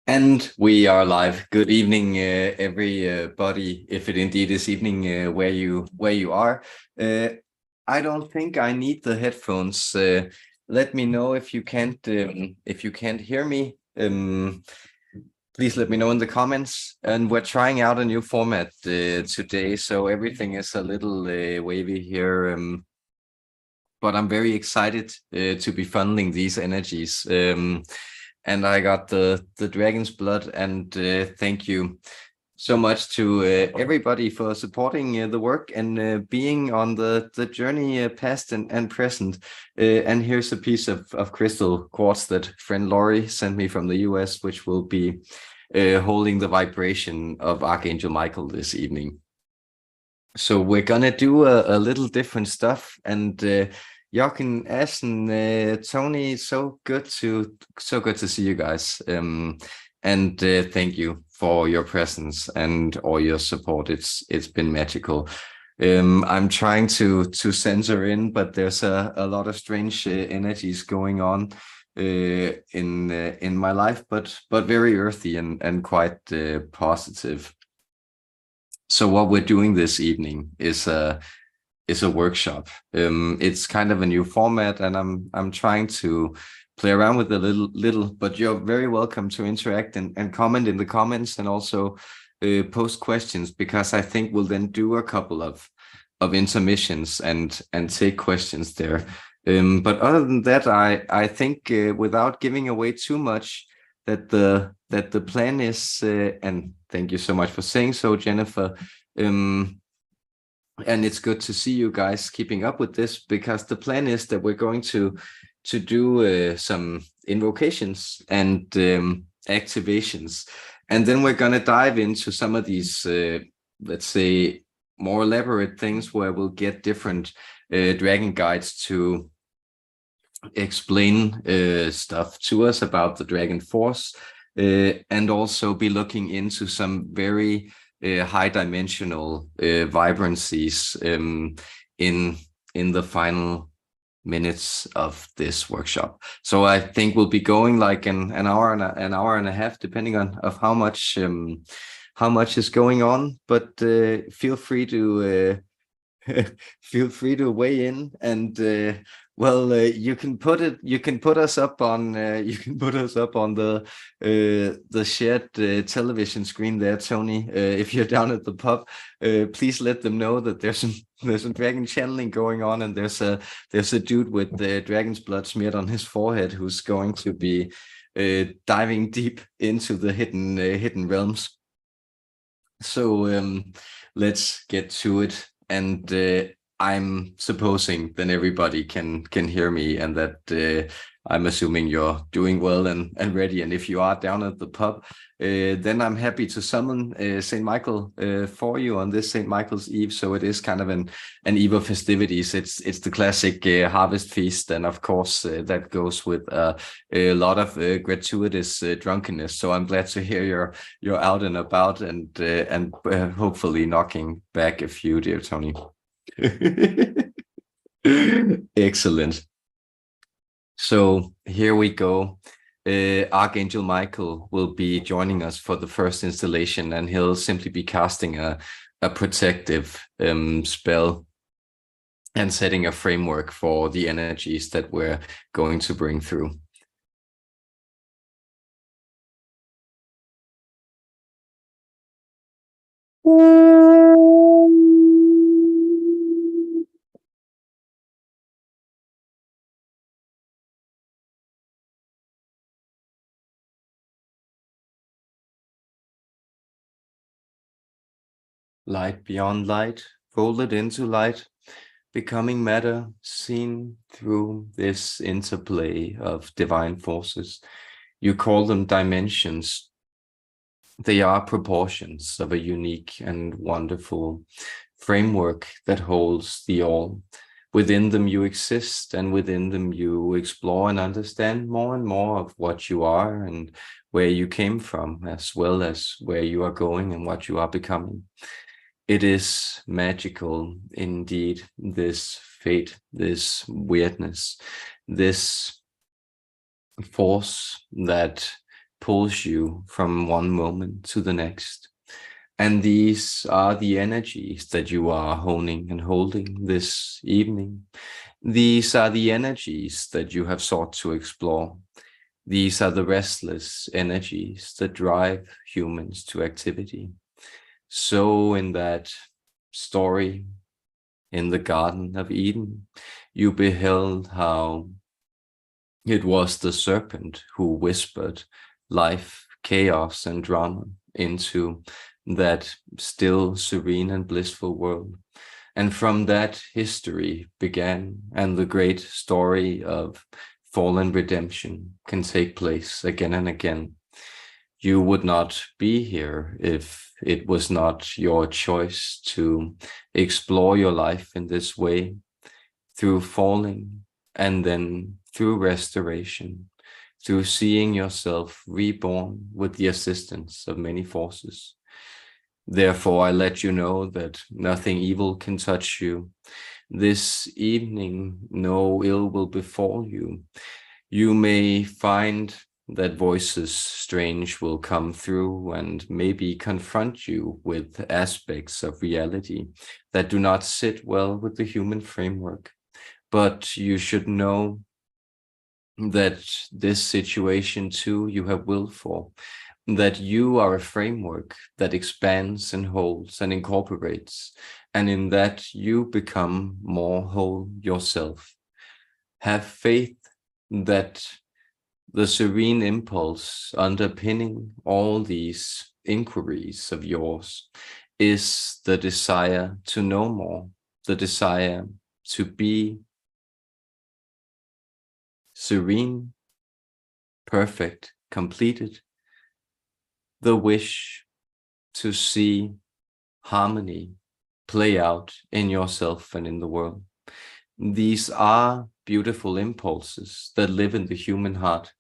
And we are live. Good evening, everybody. If it indeed is evening where you are, I don't think I need the headphones. Let me know if you can't hear me. Please let me know in the comments. And we're trying out a new format today, so everything is a little wavy here. But I'm very excited to be funneling these energies. And I got the dragon's blood, and thank you so much to everybody for supporting the work and being on the journey past and present. And here's a piece of crystal quartz that friend Laurie sent me from the US, which will be holding the vibration of Archangel Michael this evening. So we're gonna do a little different stuff, and Jochen, Ashen, Tony, so good to see you guys. And thank you for your presence and all your support. It's been magical. I'm trying to censor in, but there's a lot of strange energies going on in my life, but very earthy and quite positive. So what we're doing this evening is a workshop. It's kind of a new format, and I'm trying to play around with it a little. But you're very welcome to interact and comment in the comments, and also post questions, because I think we'll then do a couple of intermissions and take questions there. But other than that, I think without giving away too much, that the plan is, and thank you so much for saying so, Jennifer. And it's good to see you guys keeping up with this, because the plan is that we're going to do some invocations and activations, and then we're going to dive into some of these, let's say, more elaborate things where we'll get different dragon guides to explain stuff to us about the dragon force, and also be looking into some very high dimensional vibrancies in the final minutes of this workshop. So I think we'll be going like an hour and a half, depending on how much is going on. But feel free to weigh in, and you can put us up on the shared television screen there, Tony. If you're down at the pub, please let them know that there's some dragon channeling going on, and there's a dude with the dragon's blood smeared on his forehead who's going to be diving deep into the hidden realms. So let's get to it. And I'm supposing then everybody can hear me, and that I'm assuming you're doing well and ready. And if you are down at the pub, then I'm happy to summon St. Michael for you on this St. Michael's Eve. So it is kind of an eve of festivities. It's the classic harvest feast, and of course that goes with a lot of gratuitous drunkenness. So I'm glad to hear you're out and about, and hopefully knocking back a few, dear Tony. Excellent. So here we go. Archangel Michael will be joining us for the first installation, and he'll simply be casting a protective spell and setting a framework for the energies that we're going to bring through. Light beyond light, folded into light, becoming matter, seen through this interplay of divine forces. You call them dimensions. They are proportions of a unique and wonderful framework that holds the all. Within them you exist, and within them you explore and understand more and more of what you are and where you came from, as well as where you are going and what you are becoming. It is magical indeed, this fate, this weirdness, this force that pulls you from one moment to the next. And these are the energies that you are honing and holding this evening. These are the energies that you have sought to explore. These are the restless energies that drive humans to activity. So in that story in the Garden of Eden, you beheld how it was the serpent who whispered life, chaos, and drama into that still, serene, and blissful world. And from that, history began, and the great story of fallen redemption can take place again and again. You would not be here if it was not your choice to explore your life in this way, through falling and then through restoration, through seeing yourself reborn with the assistance of many forces. Therefore, I let you know that nothing evil can touch you. This evening, no ill will befall you. You may find that voices strange will come through and maybe confront you with aspects of reality that do not sit well with the human framework. But you should know that this situation too you have will for, that you are a framework that expands and holds and incorporates, and in that you become more whole yourself. Have faith that the serene impulse underpinning all these inquiries of yours is the desire to know more, the desire to be serene, perfect, completed, the wish to see harmony play out in yourself and in the world. These are beautiful impulses that live in the human heart,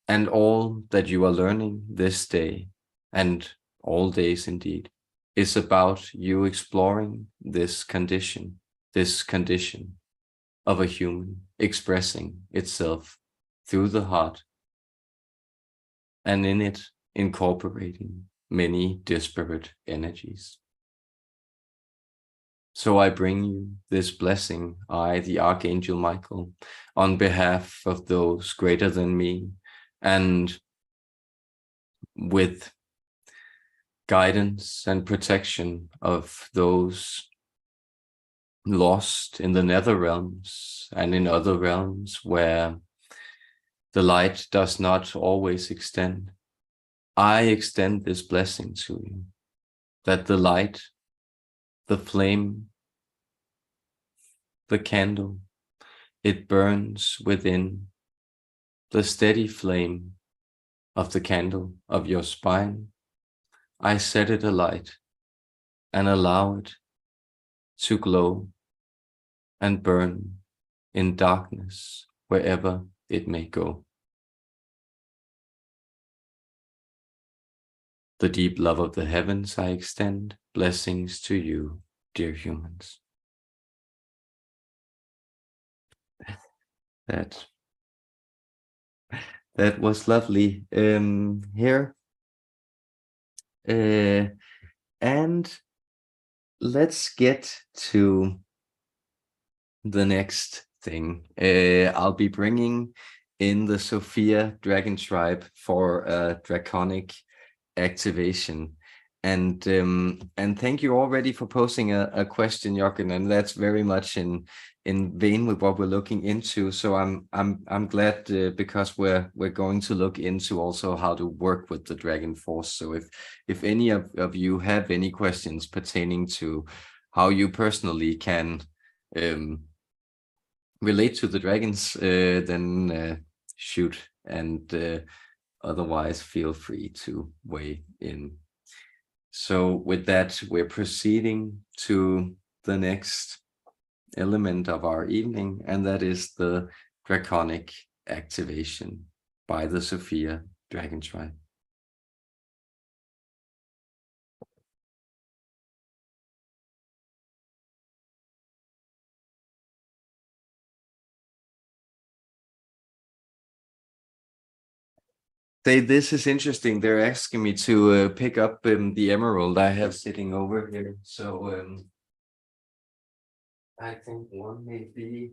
and all that you are learning this day, and all days indeed, is about you exploring this condition of a human expressing itself through the heart, and in it incorporating many disparate energies. So I bring you this blessing, I, the Archangel Michael, on behalf of those greater than me, and with guidance and protection of those lost in the nether realms and in other realms where the light does not always extend. I extend this blessing to you, that the light, the flame, the candle, it burns within the steady flame of the candle of your spine. I set it alight and allow it to glow and burn in darkness wherever it may go. The deep love of the heavens I extend blessings to you, dear humans. That was lovely. Here, and let's get to the next thing. I'll be bringing in the Sophia Dragon Tribe for a Draconic activation. And thank you already for posing a question, Jochen, and that's very much in vein with what we're looking into. So I'm glad because we're going to look into also how to work with the Dragon Force. So if any of you have any questions pertaining to how you personally can relate to the dragons, then shoot, and otherwise feel free to weigh in. So with that, we're proceeding to the next element of our evening, and that is the Draconic activation by the Sophia Dragon Tribe. This is interesting. They're asking me to pick up the emerald I have sitting over here. So I think one may be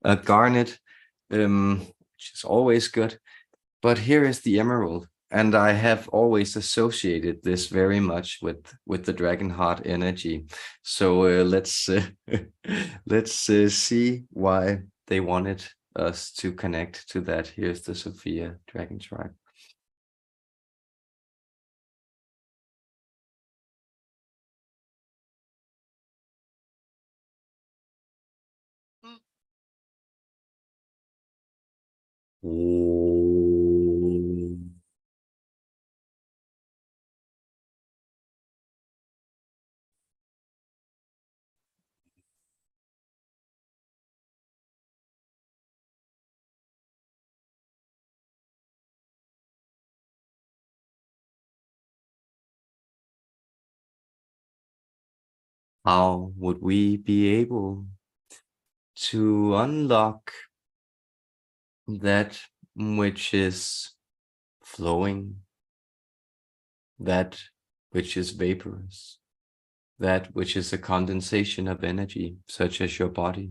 a garnet, which is always good. But here is the emerald, and I have always associated this very much with the dragon heart energy. So let's let's see why they wanted us to connect to that. Here's the Sophia Dragon Tribe. How would we be able to unlock that which is flowing, that which is vaporous, that which is a condensation of energy, such as your body,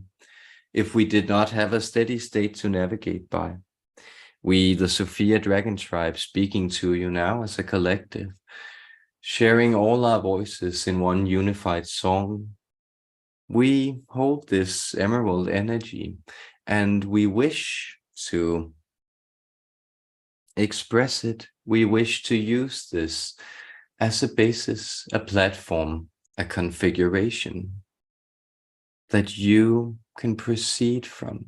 if we did not have a steady state to navigate by? We, the Sophia Dragon Tribe, speaking to you now as a collective, sharing all our voices in one unified song, we hold this emerald energy and we wish to express it. We wish to use this as a basis, a platform, a configuration that you can proceed from.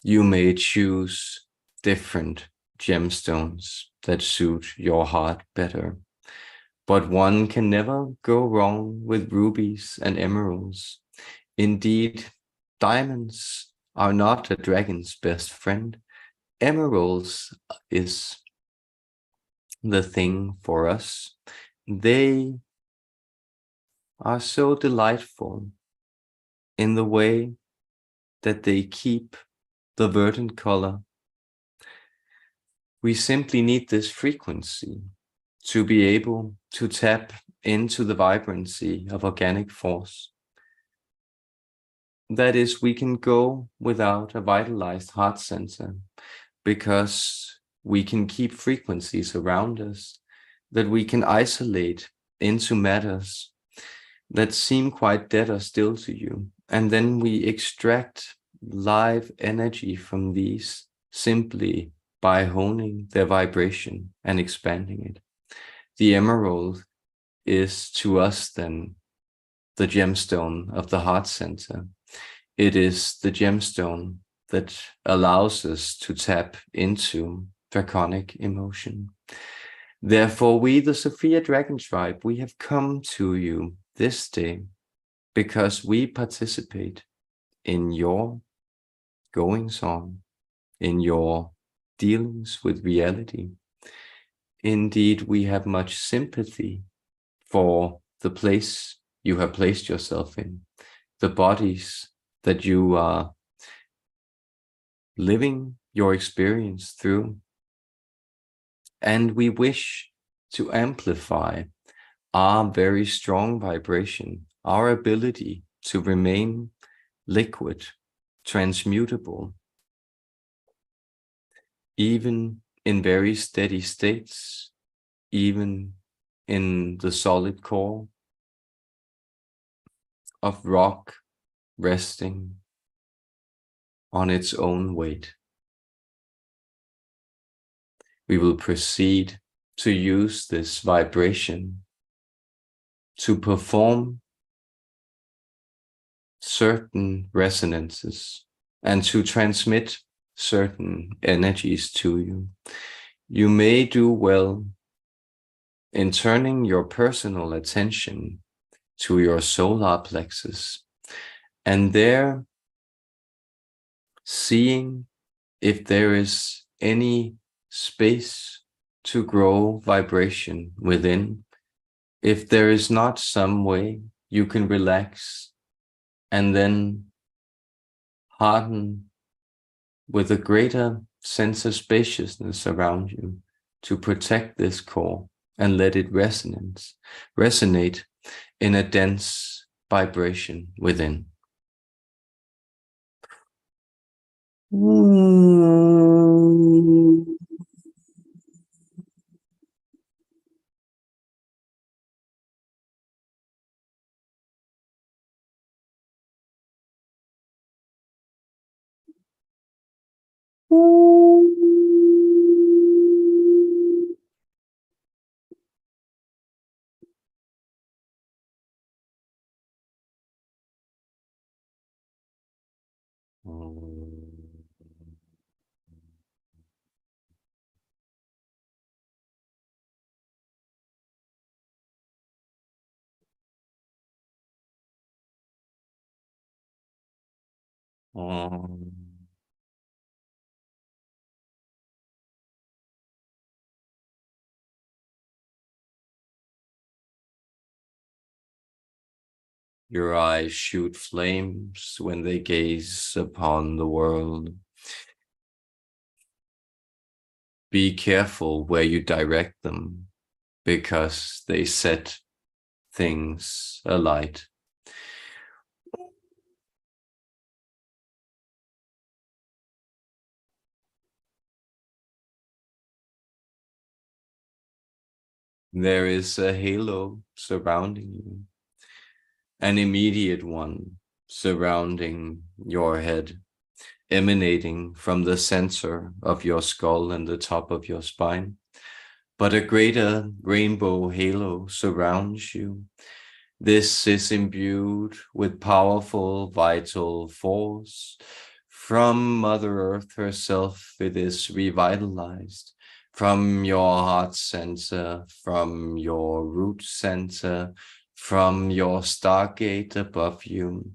You may choose different gemstones that suit your heart better, but one can never go wrong with rubies and emeralds. Indeed, diamonds are not a dragon's best friend. Emeralds is the thing for us. They are so delightful in the way that they keep the verdant color. We simply need this frequency to be able to tap into the vibrancy of organic force. That is, we can go without a vitalized heart center because we can keep frequencies around us that we can isolate into matters that seem quite dead or still to you. And then we extract live energy from these simply by honing their vibration and expanding it. The emerald is to us then the gemstone of the heart center. It is the gemstone that allows us to tap into draconic emotion. Therefore, we, the Sophia Dragon Tribe, we have come to you this day because we participate in your goings on, in your dealings with reality. Indeed, we have much sympathy for the place you have placed yourself in, the bodies that you are living your experience through. And we wish to amplify our very strong vibration, our ability to remain liquid, transmutable, even in very steady states, even in the solid core of rock resting on its own weight. We will proceed to use this vibration to perform certain resonances and to transmit certain energies to you. You may do well in turning your personal attention to your solar plexus and there seeing if there is any space to grow vibration within, if there is not some way you can relax and then harden with a greater sense of spaciousness around you to protect this core and let it resonate in a dense vibration within. Your eyes shoot flames when they gaze upon the world. Be careful where you direct them, because they set things alight. There is a halo surrounding you, an immediate one surrounding your head, emanating from the center of your skull and the top of your spine. But a greater rainbow halo surrounds you. This is imbued with powerful, vital force. From Mother Earth herself, it is revitalized. From your heart center, from your root center, from your stargate above you,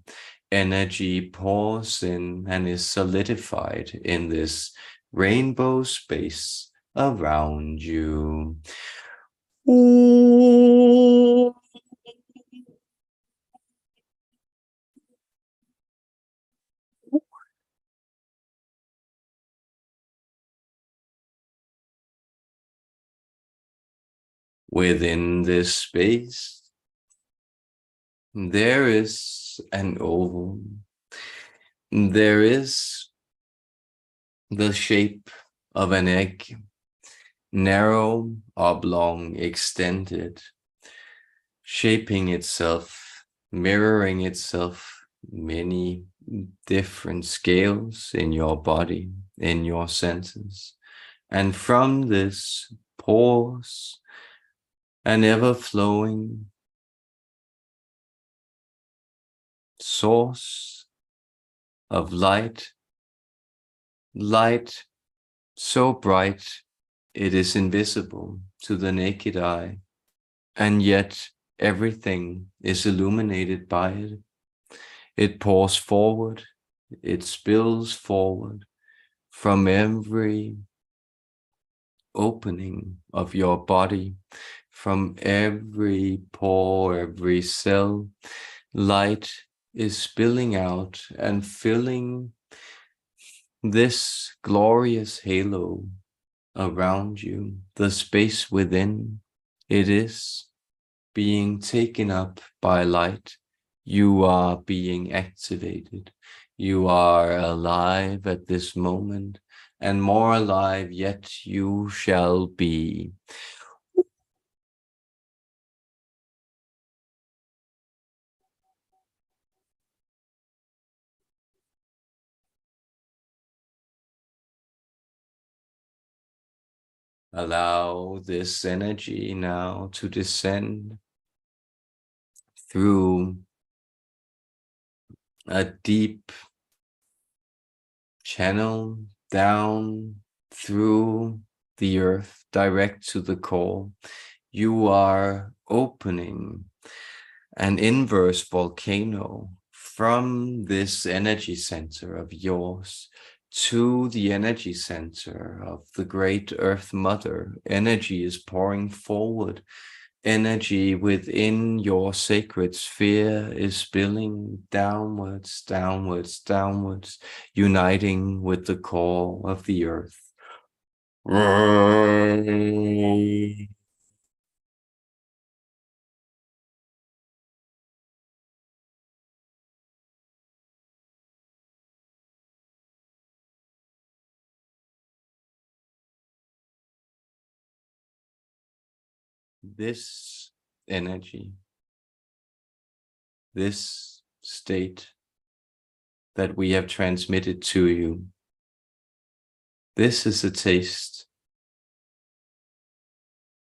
energy pours in and is solidified in this rainbow space around you. Within this space, there is an oval. There is the shape of an egg, narrow, oblong, extended, shaping itself, mirroring itself, many different scales in your body, in your senses. And from this pours an ever-flowing source of light, light so bright it is invisible to the naked eye, and yet everything is illuminated by it. It pours forward, it spills forward from every opening of your body, from every pore, every cell. Light is spilling out and filling this glorious halo around you, the space within. It is being taken up by light. You are being activated. You are alive at this moment, and more alive yet you shall be. Allow this energy now to descend through a deep channel down through the earth, direct to the core. You are opening an inverse volcano from this energy center of yours to the energy center of the great Earth Mother. Energy is pouring forward. Energy within your sacred sphere is spilling downwards, downwards, downwards, uniting with the core of the earth. This energy, this state that we have transmitted to you, this is a taste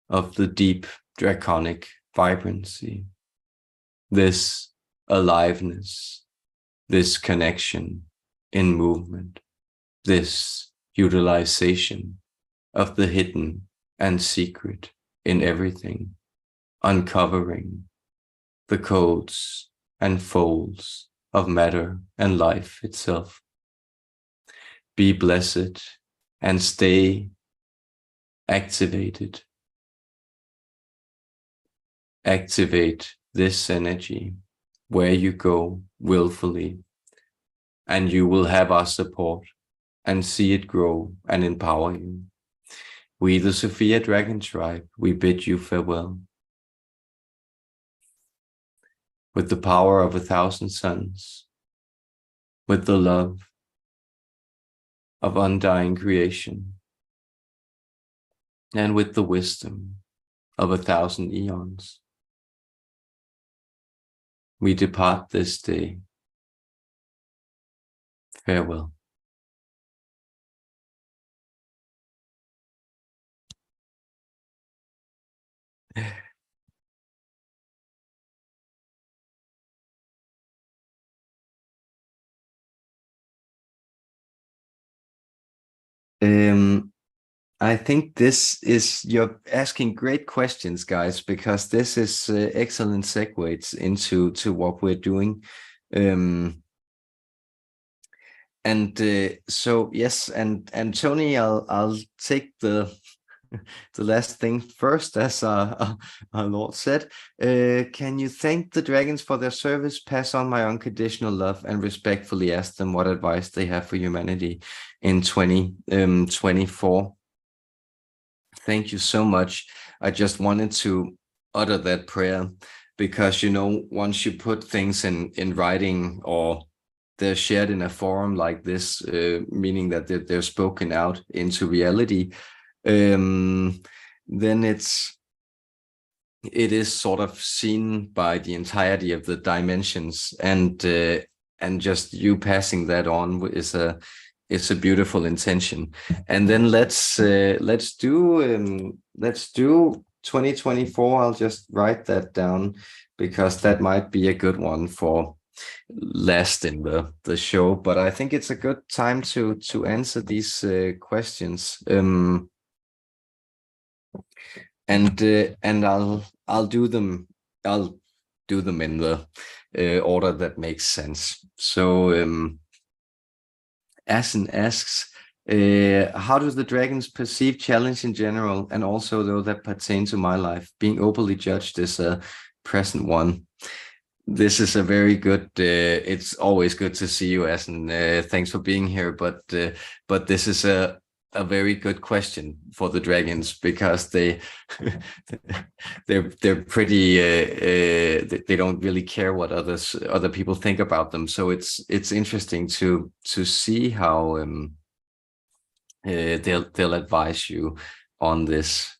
of the deep draconic vibrancy, this aliveness, this connection in movement, this utilization of the hidden and secret in everything, uncovering the codes and folds of matter and life itself. Be blessed and stay activated. Activate this energy where you go willfully, and you will have our support and see it grow and empower you. We, the Sophia Dragon Tribe, we bid you farewell. With the power of 1,000 suns, with the love of undying creation, and with the wisdom of 1,000 eons, we depart this day. Farewell. I think this is, you're asking great questions, guys, because this is excellent segues into what we're doing. So yes, and Tony, I'll take the last thing first, as our Lord said. Can you thank the dragons for their service, pass on my unconditional love, and respectfully ask them what advice they have for humanity in 2024? Thank you so much. I just wanted to utter that prayer because, you know, once you put things in writing, or they're shared in a forum like this, meaning that they're spoken out into reality, then it is sort of seen by the entirety of the dimensions, and just you passing that on is a beautiful intention. And then let's do 2024. I'll just write that down because that might be a good one for last in the show. But I think it's a good time to answer these questions. And I'll do them. I'll do them in the order that makes sense. So Asen asks, how do the dragons perceive challenge in general, and also those that pertain to my life? Being openly judged is a present one. This is a very good, it's always good to see you, Asen. Thanks for being here. But this is a very good question for the dragons, because they're pretty, they don't really care what other people think about them. So it's interesting to see how they'll advise you on this.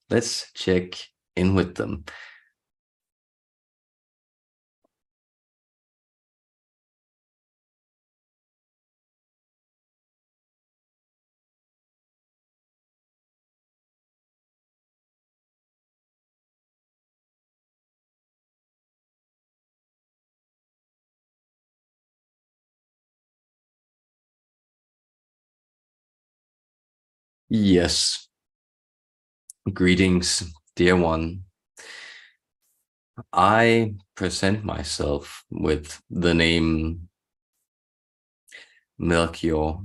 Let's check in with them. Yes. Greetings, dear one. I present myself with the name Melchior.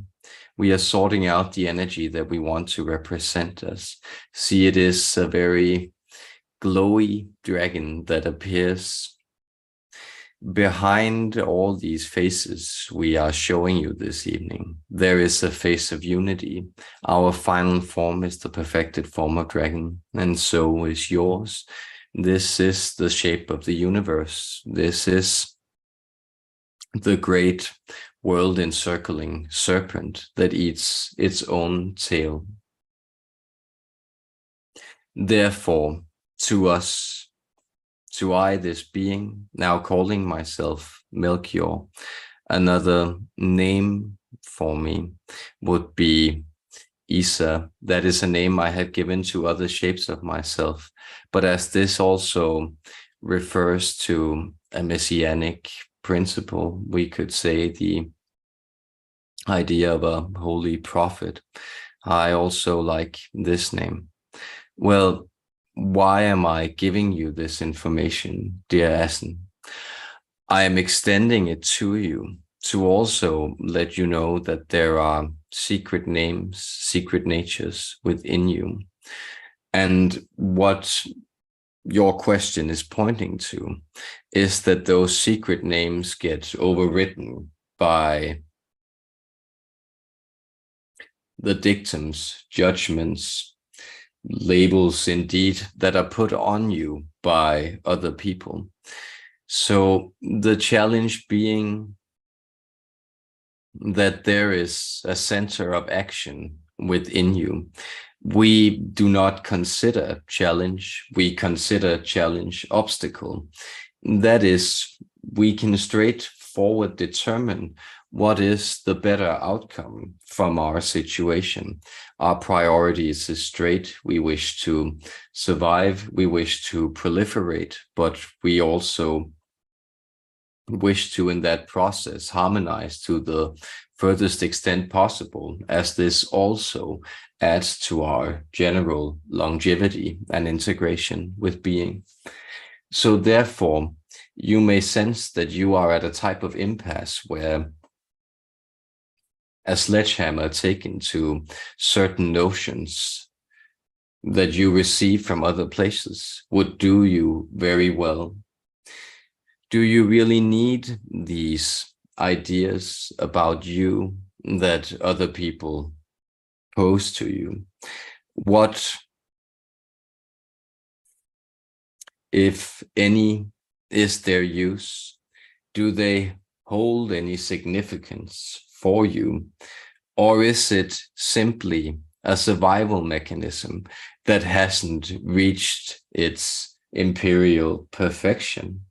We are sorting out the energy that we want to represent us. See, it is a very glowy dragon that appears Behind all these faces we are showing you this evening, there is a face of unity. Our final form is the perfected form of dragon, and so is yours. This is the shape of the universe. This is the great world encircling serpent that eats its own tail. Therefore, to us, to I, this being, now calling myself Melchior, another name for me would be Isa. That is a name I had given to other shapes of myself. But as this also refers to a messianic principle, we could say the idea of a holy prophet. I also like this name. Well, why am I giving you this information, dear Asen? I am extending it to you to also let you know that there are secret names, secret natures within you. And what your question is pointing to is that those secret names get overwritten by the dictums, judgments, labels indeed that are put on you by other people. So the challenge being that there is a center of action within you. We do not consider challenge, we consider challenge obstacle. That is, we can straightforward determine what is the better outcome from our situation. Our priorities is straight. We wish to survive, we wish to proliferate, but we also wish to, in that process, harmonize to the furthest extent possible, as this also adds to our general longevity and integration with being. So therefore, you may sense that you are at a type of impasse where a sledgehammer taken to certain notions that you receive from other places would do you very well. Do you really need these ideas about you that other people pose to you? What, if any, is their use? Do they hold any significance for you? Or is it simply a survival mechanism that hasn't reached its imperial perfection?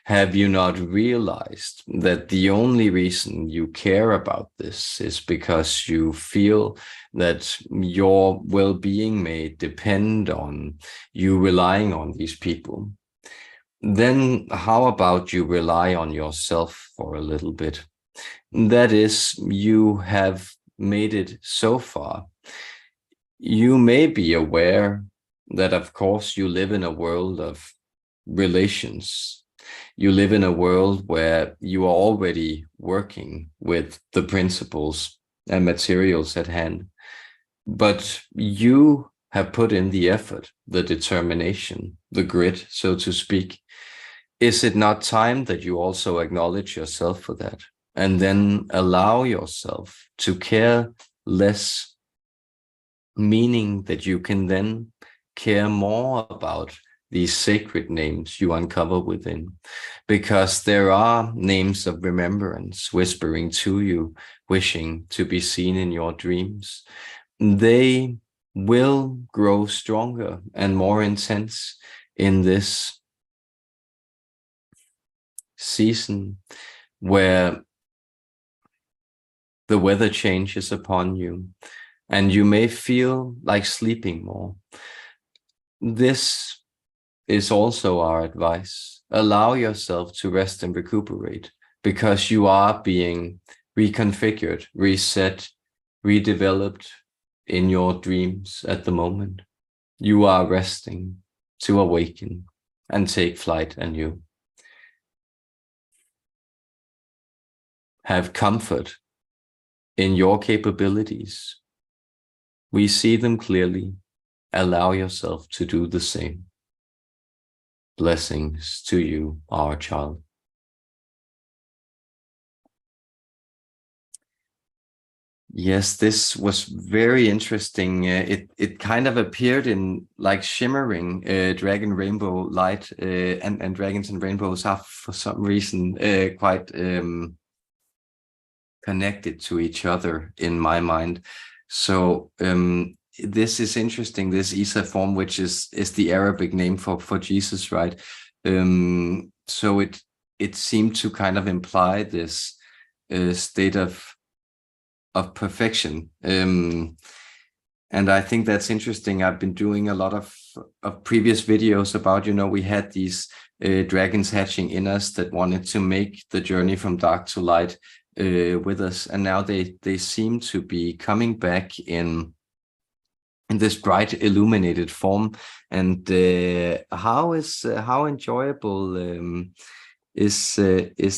Have you not realized that the only reason you care about this is because you feel that your well-being may depend on you relying on these people? Then how about you rely on yourself for a little bit? That is, you have made it so far. You may be aware that, of course, you live in a world of relations. You live in a world where you are already working with the principles and materials at hand, but you have put in the effort, the determination, the grit, so to speak. Is it not time that you also acknowledge yourself for that, and then allow yourself to care less, meaning that you can then care more about these sacred names you uncover within, because there are names of remembrance whispering to you, wishing to be seen in your dreams. They will grow stronger and more intense in this season where the weather changes upon you and you may feel like sleeping more. This is also our advice. Allow yourself to rest and recuperate, because you are being reconfigured, reset, redeveloped in your dreams at the moment. You are resting to awaken and take flight anew. Have comfort in your capabilities. We see them clearly. Allow yourself to do the same. Blessings to you, our child. Yes, this was very interesting. It kind of appeared in like shimmering dragon rainbow light, and dragons and rainbows are for some reason quite connected to each other in my mind. So this is interesting. This Isa form, which is the Arabic name for Jesus, right? So it seemed to kind of imply this state of perfection. And I think that's interesting. I've been doing a lot of previous videos about, we had these dragons hatching in us that wanted to make the journey from dark to light with us. And now they seem to be coming back in this bright illuminated form. And how enjoyable is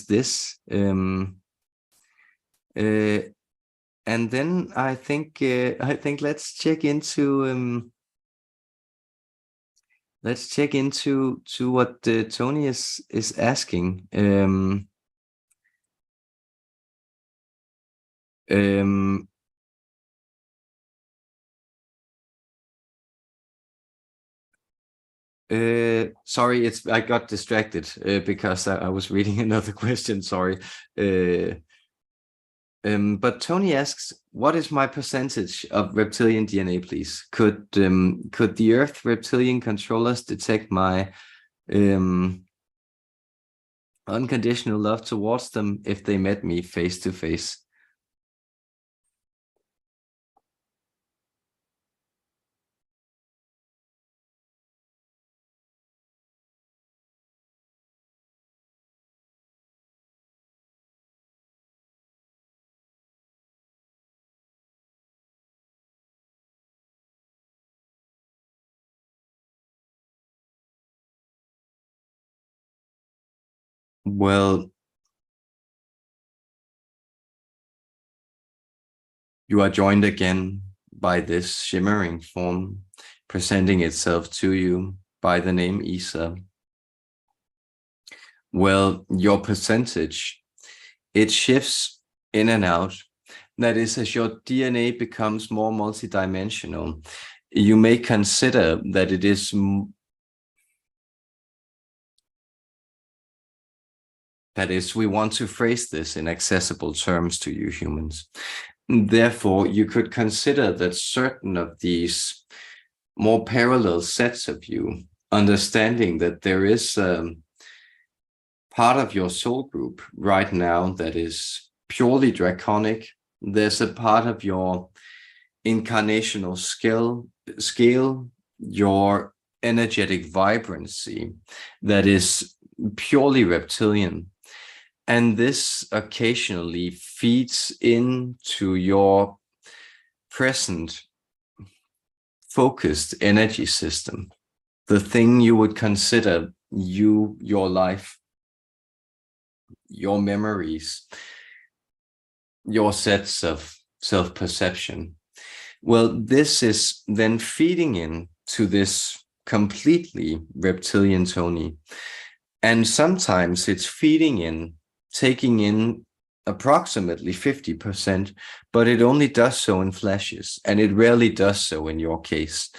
this? And then I think let's check into what Tony is asking. Sorry, I got distracted because I was reading another question. Sorry. But Tony asks, what is my percentage of reptilian DNA, please? Could the Earth reptilian controllers detect my unconditional love towards them if they met me face to face? Well, you are joined again by this shimmering form presenting itself to you by the name Isa. Well, your percentage, it shifts in and out. That is, as your DNA becomes more multidimensional, you may consider that it is we want to phrase this in accessible terms to you humans. Therefore, you could consider that certain of these more parallel sets of you, understanding that there is part of your soul group right now that is purely draconic. There's a part of your incarnational scale, your energetic vibrancy that is purely reptilian. And this occasionally feeds into your present focused energy system, the thing you would consider your life, your memories, your sets of self-perception. Well, this is then feeding into this completely reptilian Tony. And sometimes it's feeding in, taking in approximately 50%, but it only does so in flashes, and it rarely does so in your case.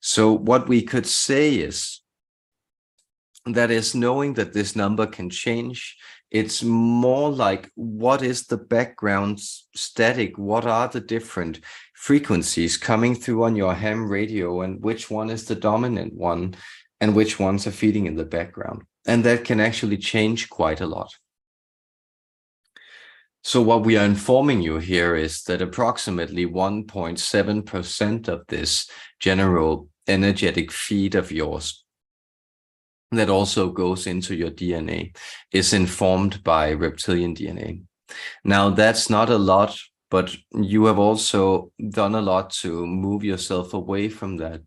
So what we could say is, that is, knowing that this number can change, it's more like, what is the background static? What are the different frequencies coming through on your ham radio, and which one is the dominant one, and which ones are feeding in the background? And that can actually change quite a lot. So what we are informing you here is that approximately 1.7% of this general energetic feed of yours that also goes into your DNA is informed by reptilian DNA. Now, that's not a lot, but you have also done a lot to move yourself away from that.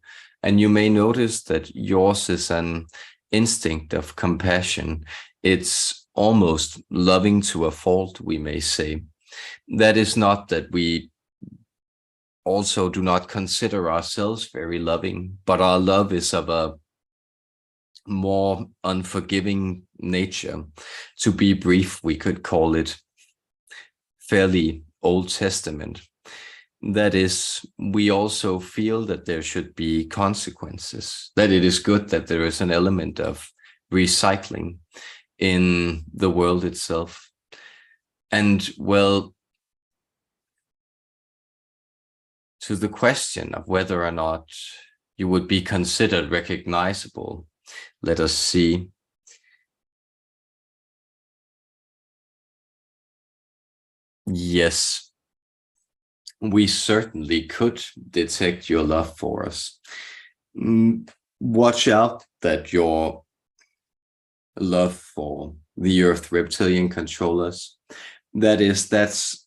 And you may notice that yours is an instinct of compassion. It's almost loving to a fault, we may say. That is not that we also do not consider ourselves very loving, but our love is of a more unforgiving nature. To be brief, we could call it fairly Old Testament. That is, we also feel that there should be consequences, that it is good that there is an element of recycling in the world itself. And well, to the question of whether or not you would be considered recognizable, let us see. Yes, we certainly could detect your love for us. Watch out that your love for the Earth reptilian controllers, that's,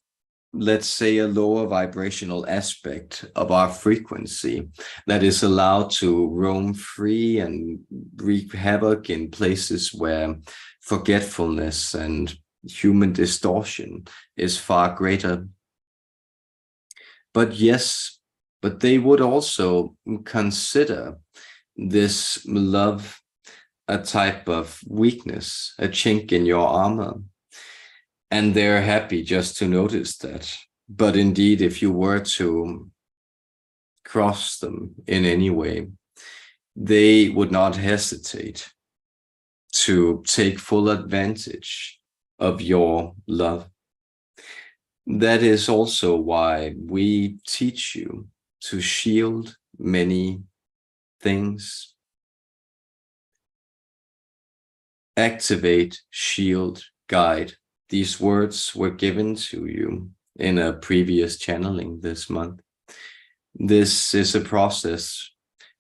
let's say, a lower vibrational aspect of our frequency that is allowed to roam free and wreak havoc in places where forgetfulness and human distortion is far greater. But yes, but they would also consider this love a type of weakness, a chink in your armor. And they're happy just to notice that. But indeed, if you were to cross them in any way, they would not hesitate to take full advantage of your love. That is also why we teach you to shield many things. Activate, shield, guide. These words were given to you in a previous channeling this month. This is a process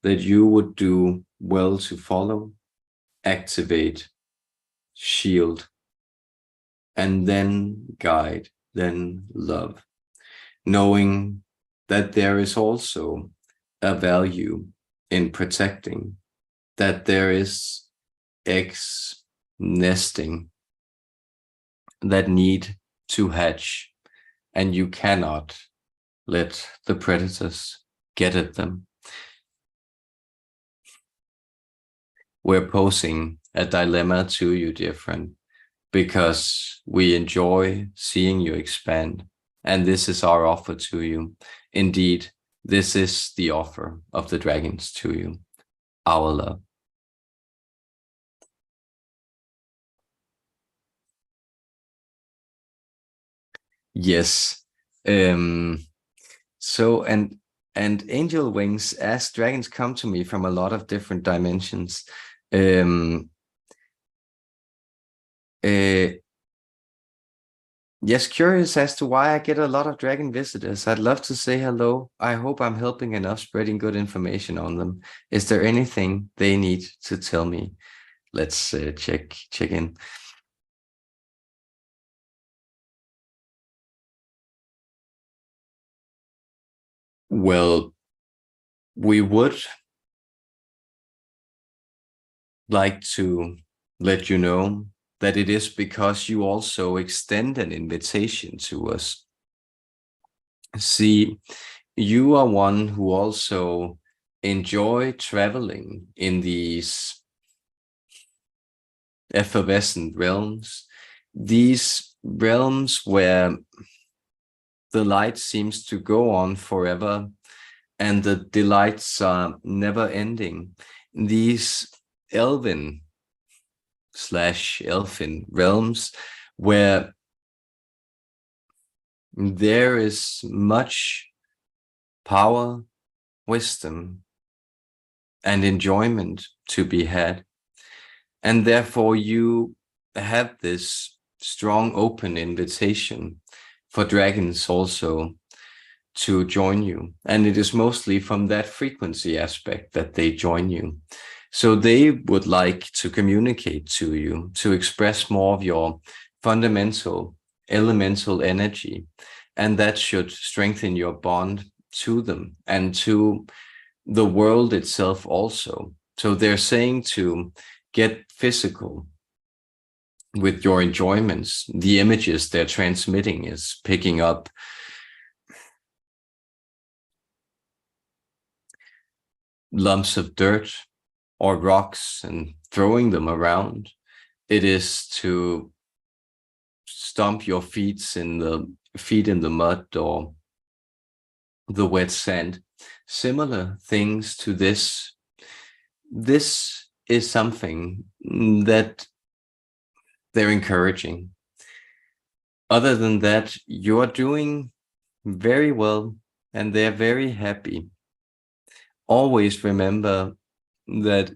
that you would do well to follow. Activate, shield, and then guide, then love, knowing that there is also a value in protecting, that there is eggs nesting that need to hatch, and you cannot let the predators get at them. We're posing a dilemma to you, dear friend, because we enjoy seeing you expand, and this is our offer to you. Indeed, this is the offer of the dragons to you, our love. Yes. So, and angel wings, as dragons come to me from a lot of different dimensions. Yes, curious as to why I get a lot of dragon visitors. I'd love to say hello. I hope I'm helping enough spreading good information on them. Is there anything they need to tell me? Let's check in. Well, we would like to let you know that it is because you also extend an invitation to us. See, you are one who also enjoy traveling in these effervescent realms, these realms where the light seems to go on forever and the delights are never ending. These elven / elfin realms where there is much power, wisdom, and enjoyment to be had. And therefore you have this strong open invitation for dragons also to join you. And it is mostly from that frequency aspect that they join you. So they would like to communicate to you, to express more of your fundamental elemental energy. And that should strengthen your bond to them and to the world itself also. So they're saying to get physical with your enjoyments. The images they're transmitting is picking up lumps of dirt or rocks and throwing them around. It is to stomp your feet in the mud or the wet sand. Similar things to this. This is something that they're encouraging. Other than that, you're doing very well and they're very happy. Always remember that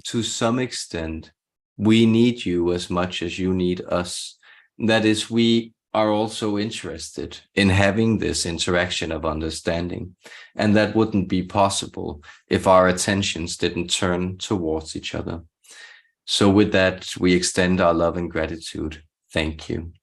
to some extent, we need you as much as you need us. That is, we are also interested in having this interaction of understanding. And that wouldn't be possible if our attentions didn't turn towards each other. So with that, we extend our love and gratitude. Thank you.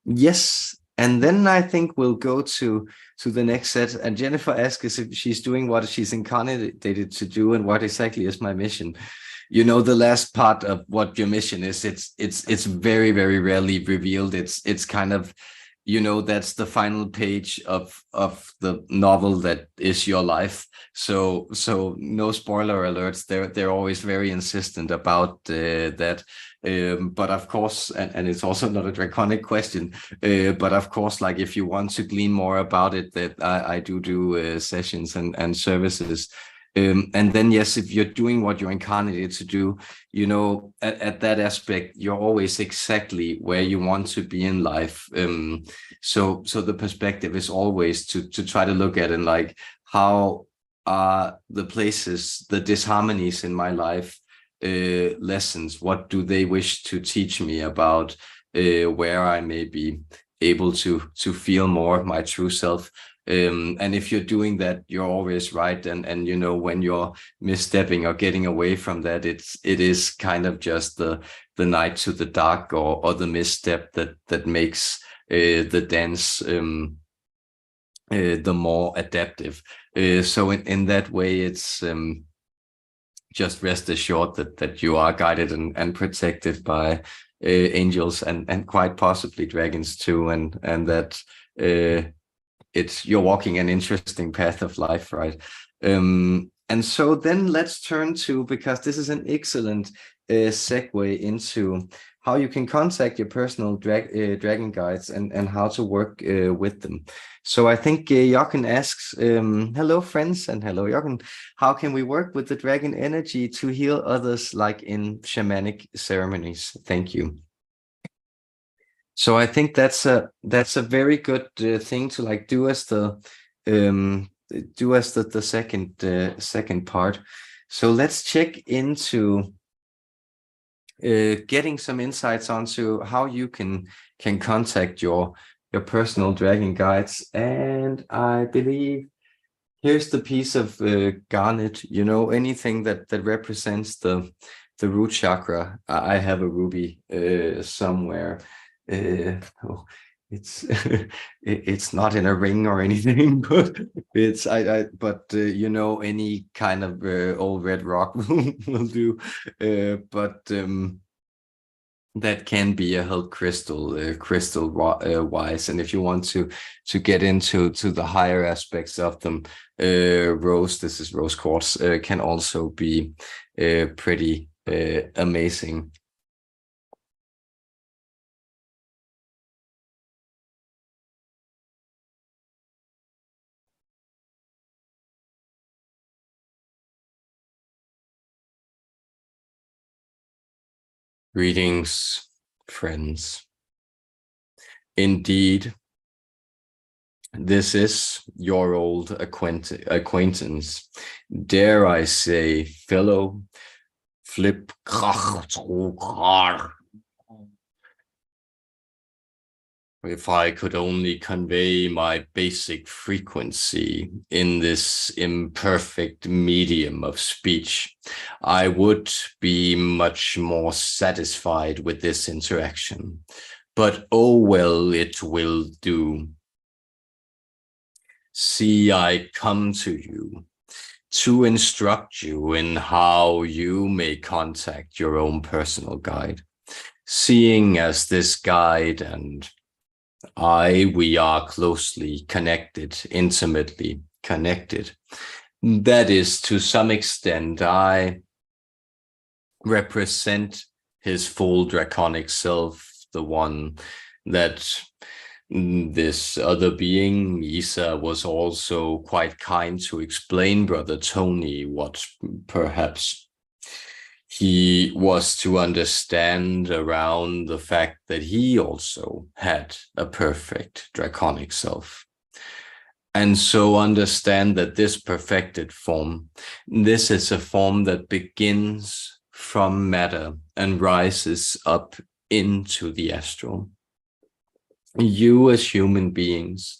Yes, and then I think we'll go to the next set. And Jennifer asks if she's doing what she's incarnated to do and what exactly is my mission. You know, the last part of what your mission is, it's very, very rarely revealed. It's kind of, you know, that's the final page of the novel that is your life. So no spoiler alerts. They're always very insistent about that. But of course, and it's also not a draconic question, but of course, like if you want to glean more about it, that I do sessions and services. And then, yes, if you're doing what you're incarnated to do, you know, at that aspect, you're always exactly where you want to be in life. So the perspective is always to try to look at it like, how are the places, the disharmonies in my life, lessons? What do they wish to teach me about where I may be able to feel more my true self? And if you're doing that, you're always right. And you know, when you're misstepping or getting away from that, it is kind of just the night to the dark, or the misstep that makes the dance the more adaptive. So in that way, it's just rest assured that you are guided and protected by angels and quite possibly dragons too, and that you're walking an interesting path of life, right? And so then let's turn to, because this is an excellent segue into how you can contact your personal dragon guides and how to work with them. So I think Jochen asks, hello friends, and hello Jochen, how can we work with the dragon energy to heal others like in shamanic ceremonies? Thank you. So I think that's a very good thing to like do as the second part. So let's check into getting some insights onto how you can contact your personal dragon guides. And I believe here's the piece of garnet. You know, anything that represents the root chakra. I have a ruby somewhere. Oh, it's it's not in a ring or anything, but it's you know, any kind of old red rock will do. But that can be a health crystal, wise. And if you want to get into the higher aspects of them, rose, this is rose quartz, can also be pretty amazing. Greetings, friends. Indeed, this is your old acquaintance, dare I say, fellow Flip. If I could only convey my basic frequency in this imperfect medium of speech, I would be much more satisfied with this interaction. But oh well, it will do. See, I come to you to instruct you in how you may contact your own personal guide. Seeing as this guide and we are closely connected, intimately connected. That is, to some extent, I represent his full draconic self, the one that This other being, Isa, was also quite kind to explain Brother Tony what perhaps he was to understand around the fact that he also had a perfect draconic self. And so understand that this perfected form, this is a form that begins from matter and rises up into the astral. You as human beings,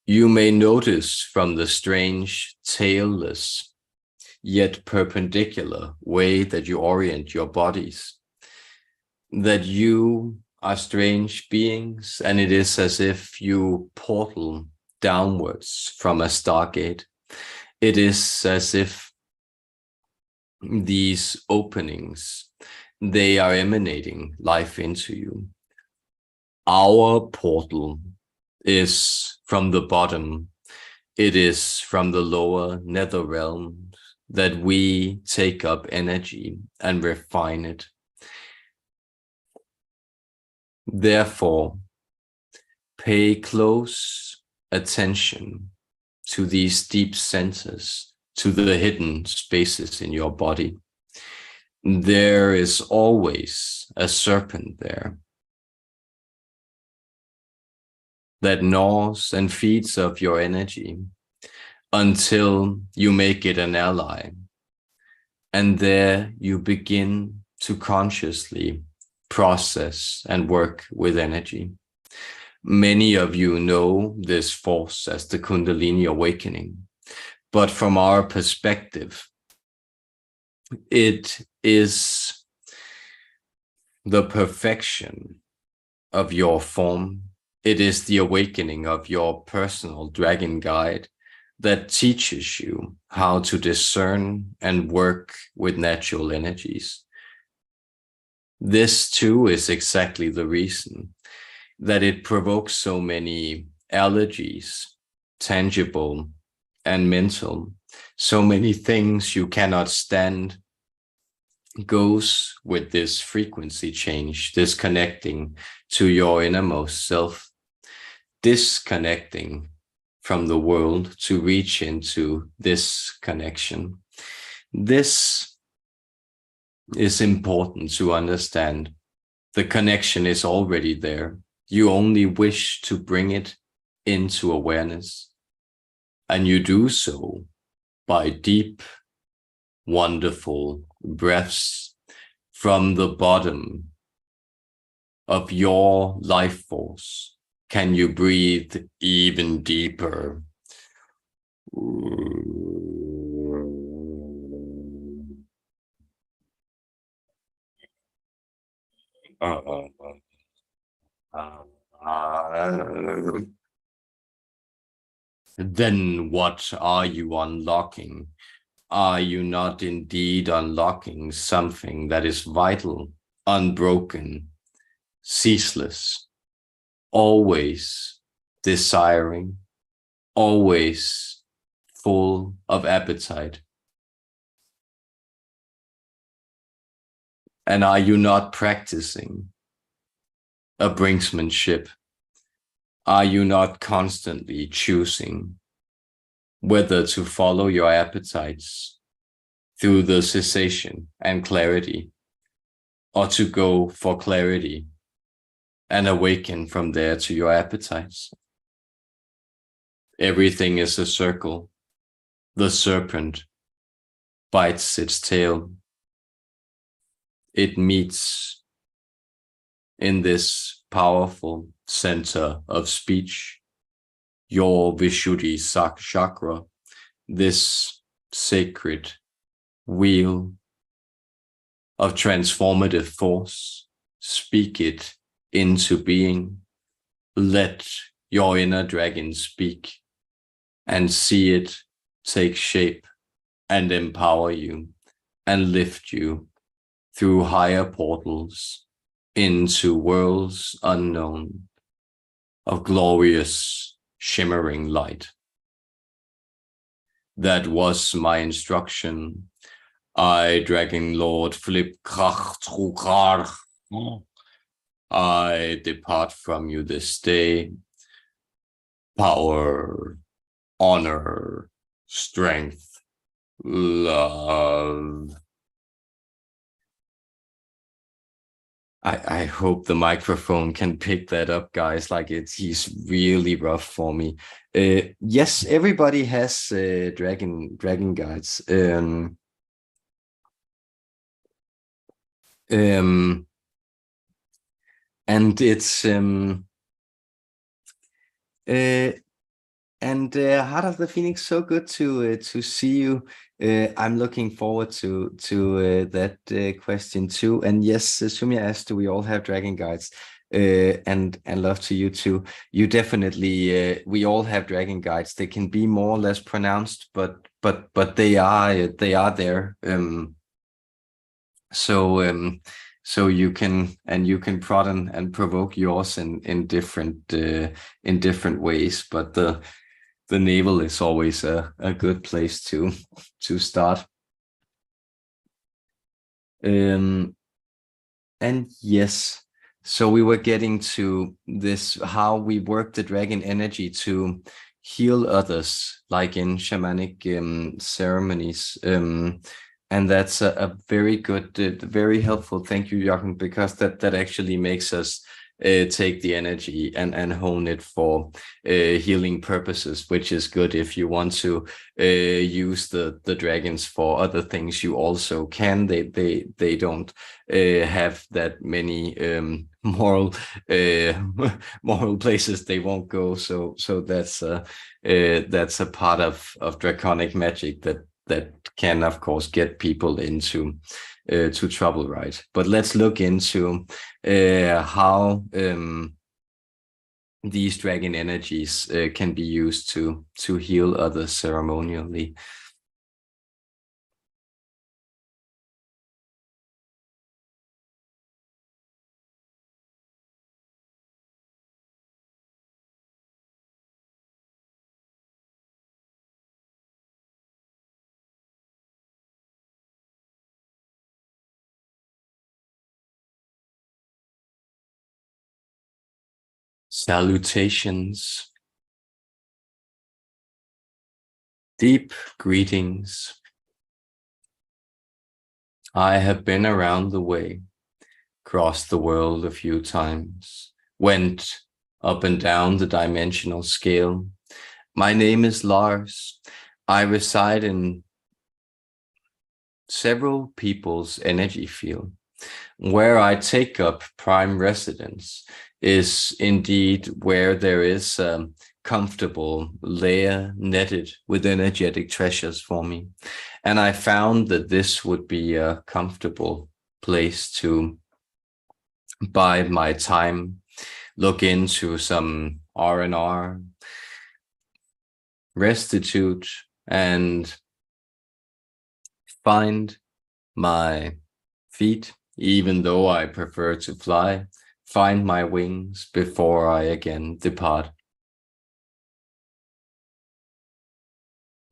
you may notice from the strange, tailless, yet perpendicular way that you orient your bodies, that you are strange beings, and it is as if you portal downwards from a stargate. It is as if these openings, they are emanating life into you. Our portal is from the bottom. It is from the lower nether realm that we take up energy and refine it. Therefore, pay close attention to these deep centers, to the hidden spaces in your body. There is always a serpent there that gnaws and feeds of your energy until you make it an ally. And there you begin to consciously process and work with energy. Many of you know this force as the Kundalini awakening, but from our perspective, it is the perfection of your form. It is the awakening of your personal dragon guide that teaches you how to discern and work with natural energies. This too is exactly the reason that it provokes so many allergies, tangible and mental. So many things you cannot stand goes with this frequency change, disconnecting to your innermost self, disconnecting from the world to reach into this connection. This is important to understand. The connection is already there. You only wish to bring it into awareness. And you do so by deep, wonderful breaths from the bottom of your life force. Can you breathe even deeper? Then what are you unlocking? Are you not indeed unlocking something that is vital, unbroken, ceaseless, always desiring, always full of appetite? And are you not practicing a brinksmanship? Are you not constantly choosing whether to follow your appetites through the cessation and clarity, or to go for clarity and awaken from there to your appetites? Everything is a circle. The serpent bites its tail. It meets in this powerful center of speech, your Vishuddhi chakra, this sacred wheel of transformative force. Speak it into being. Let your inner dragon speak and see it take shape and empower you and lift you through higher portals into worlds unknown of glorious, shimmering light. That was my instruction. I, Dragon Lord Flip Krach Trukar, I depart from you this day. power, honor, strength, love. I hope the microphone can pick that up, guys. Like he's really rough for me. Yes, everybody has dragon guides. And it's Heart of the Phoenix, so good to see you. I'm looking forward to that question too. And yes, Sumia asked, do we all have dragon guides? And love to you too. You definitely, we all have dragon guides. They can be more or less pronounced, but they are there. So you can prod and provoke yours in different ways, but the navel is always a good place to start. And yes, so we were getting to this, how we work the dragon energy to heal others, like in shamanic ceremonies. And that's a very good, very helpful. Thank you, Jochen, because that actually makes us take the energy and hone it for healing purposes, which is good. If you want to use the dragons for other things, you also can. They don't have that many moral moral places they won't go. So that's a part of draconic magic that can, of course, get people into to trouble, right? But let's look into how these dragon energies can be used to heal others ceremonially. Salutations. Deep greetings. I have been around the way, crossed the world a few times, went up and down the dimensional scale. My name is Lars. I reside in several people's energy field. Where I take up prime residence is indeed where there is a comfortable layer netted with energetic treasures for me. And I found that this would be a comfortable place to bide my time, look into some R&R, restitute, and find my feet, even though I prefer to fly, find my wings before I again depart.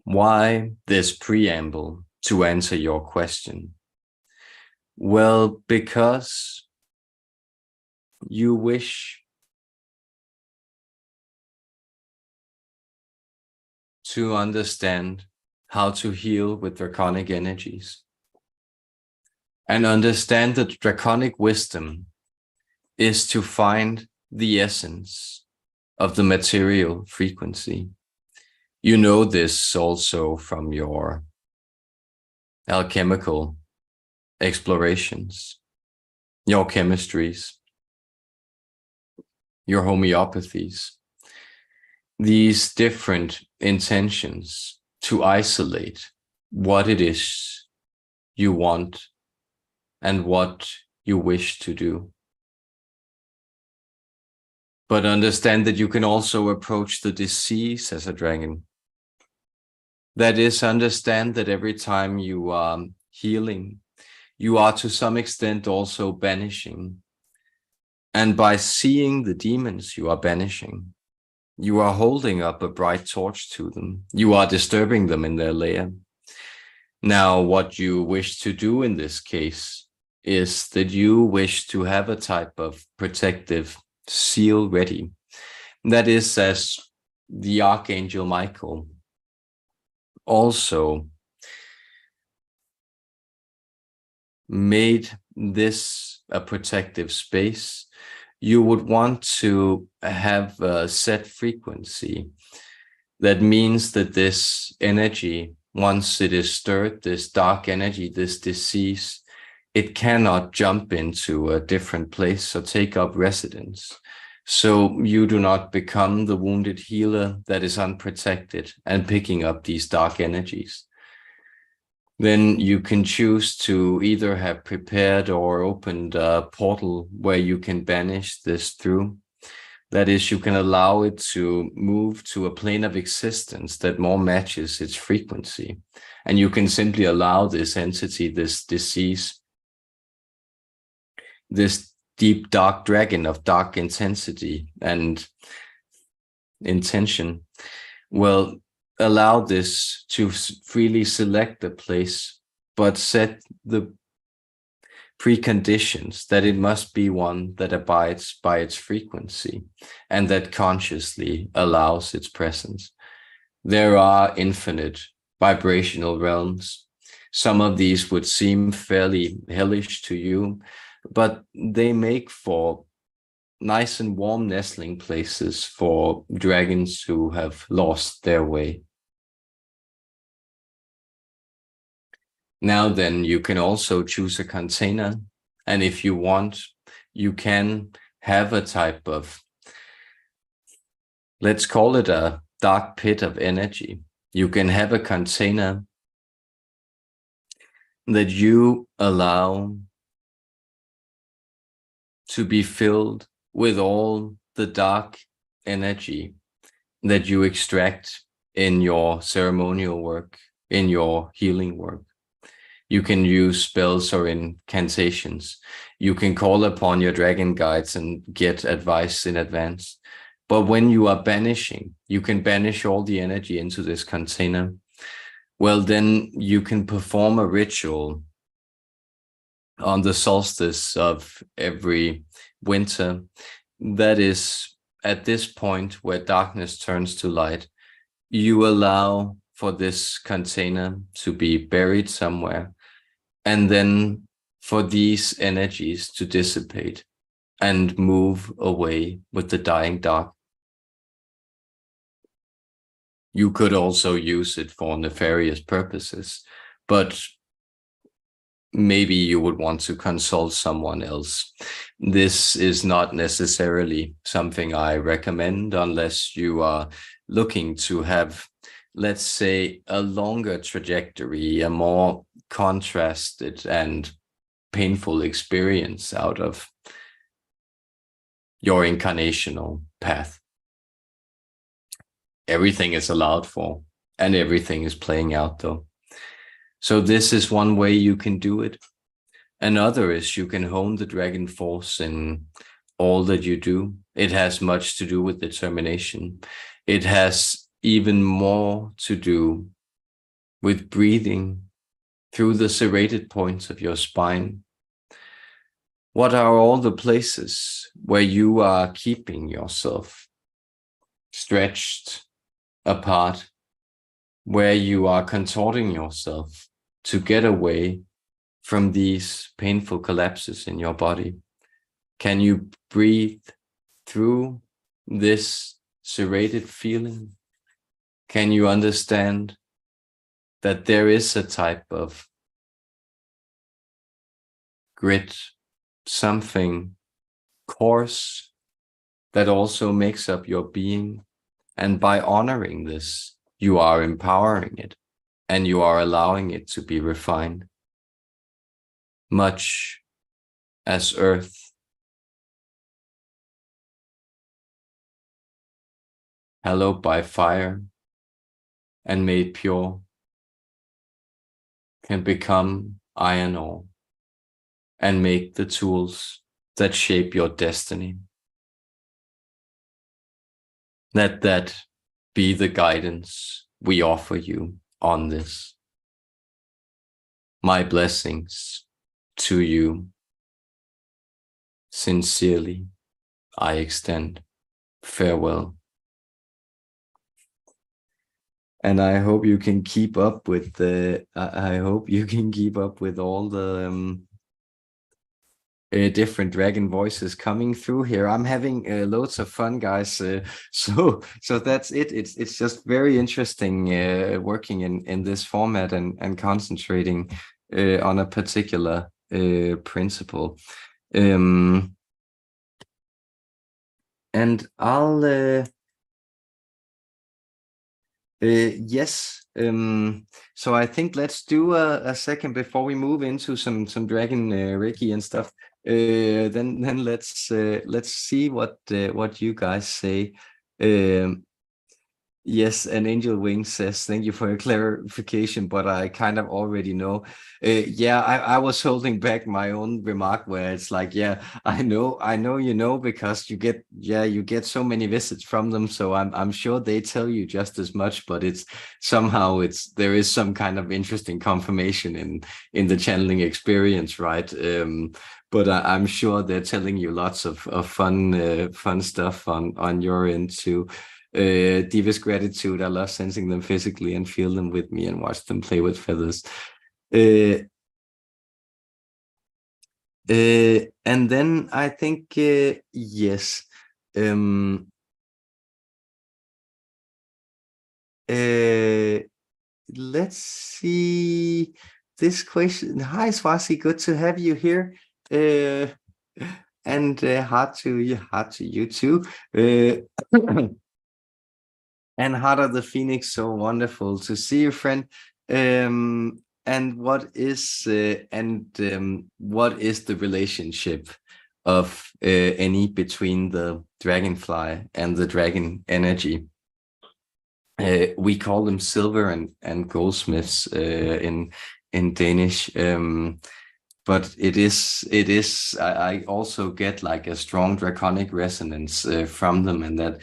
Why this preamble to answer your question? Well, because you wish to understand how to heal with draconic energies, and understand that draconic wisdom is to find the essence of the material frequency. You know this also from your alchemical explorations, your chemistries, your homeopathies, these different intentions to isolate what it is you want and what you wish to do. But understand that you can also approach the disease as a dragon. That is, understand that every time you are healing, you are to some extent also banishing. And by seeing the demons you are banishing, you are holding up a bright torch to them. You are disturbing them in their lair. Now, what you wish to do in this case is that you wish to have a type of protective seal ready. That is as the Archangel Michael also made this a protective space, you would want to have a set frequency. That means that this energy, once it is stirred, this dark energy, this disease, it cannot jump into a different place or take up residence. So you do not become the wounded healer that is unprotected and picking up these dark energies. Then you can choose to either have prepared or opened a portal where you can banish this through. That is, you can allow it to move to a plane of existence that more matches its frequency. And you can simply allow this entity, this disease, this deep dark dragon of dark intensity and intention, will allow this to freely select the place, but set the preconditions that it must be one that abides by its frequency and that consciously allows its presence. There are infinite vibrational realms. Some of these would seem fairly hellish to you, but they make for nice and warm nestling places for dragons who have lost their way. Now then, you can also choose a container, and if you want, you can have a type of, let's call it a dark pit of energy. You can have a container that you allow to be filled with all the dark energy that you extract in your ceremonial work, in your healing work. You can use spells or incantations. You can call upon your dragon guides and get advice in advance. But when you are banishing, you can banish all the energy into this container. Well, then you can perform a ritual on the solstice of every winter. That is, at this point where darkness turns to light, you allow for this container to be buried somewhere, and then for these energies to dissipate and move away with the dying dark. You could also use it for nefarious purposes, but maybe you would want to consult someone else. This is not necessarily something I recommend unless you are looking to have, let's say, a longer trajectory, a more contrasted and painful experience out of your incarnational path. Everything is allowed for, and everything is playing out though. So this is one way you can do it. Another is you can hone the dragon force in all that you do. It has much to do with determination. It has even more to do with breathing through the serrated points of your spine. What are all the places where you are keeping yourself stretched apart, where you are contorting yourself to get away from these painful collapses in your body? Can you breathe through this serrated feeling? Can you understand that there is a type of grit, something coarse that also makes up your being? And by honoring this, you are empowering it and you are allowing it to be refined. Much as earth, hallowed by fire and made pure, can become iron ore and make the tools that shape your destiny. Let that be the guidance we offer you on this. My blessings to you. Sincerely, I extend farewell. And I hope you can keep up with the. I hope you can keep up with all the different dragon voices coming through here. I'm having loads of fun, guys. So that's it. It's just very interesting working in this format and concentrating on a particular principle. And I'll yes. So I think let's do a second before we move into some Dragon Reiki and stuff. Then let's see what you guys say. Um, Yes, and Angel Wing says, thank you for your clarification, but I kind of already know. Yeah, I was holding back my own remark where it's like, yeah, I know, because you get so many visits from them. So I'm sure they tell you just as much, but it's somehow there is some kind of interesting confirmation in the channeling experience, right? But I'm sure they're telling you lots of fun stuff on your end too. Deepest gratitude. I love sensing them physically and feel them with me and watch them play with feathers. And then I think yes. Let's see this question. Hi, Swasi. Good to have you here. And hard to you too. And Heart of the Phoenix, so wonderful to see you, friend. And what is the relationship of any between the dragonfly and the dragon energy? We call them silver and goldsmiths in Danish. But it is I also get like a strong draconic resonance from them, and that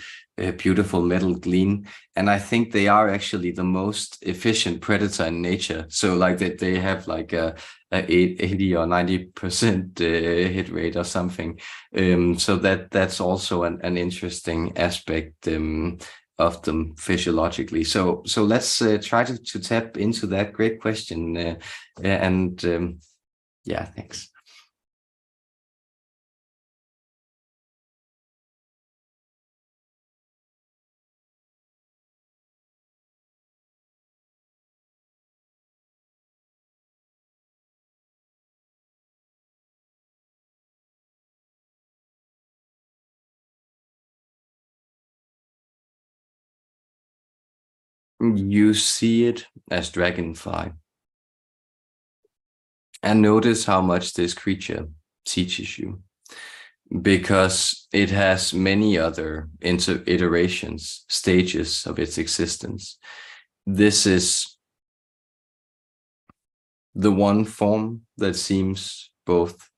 beautiful metal gleam. And I think they are actually the most efficient predator in nature. So like they have like a 80 or 90% hit rate or something. So that's also an interesting aspect of them physiologically. So let's try to tap into that. Great question. And yeah, thanks. You see it as dragonfly, and notice how much this creature teaches you, because it has many other iterations, stages of its existence. This is the one form that seems both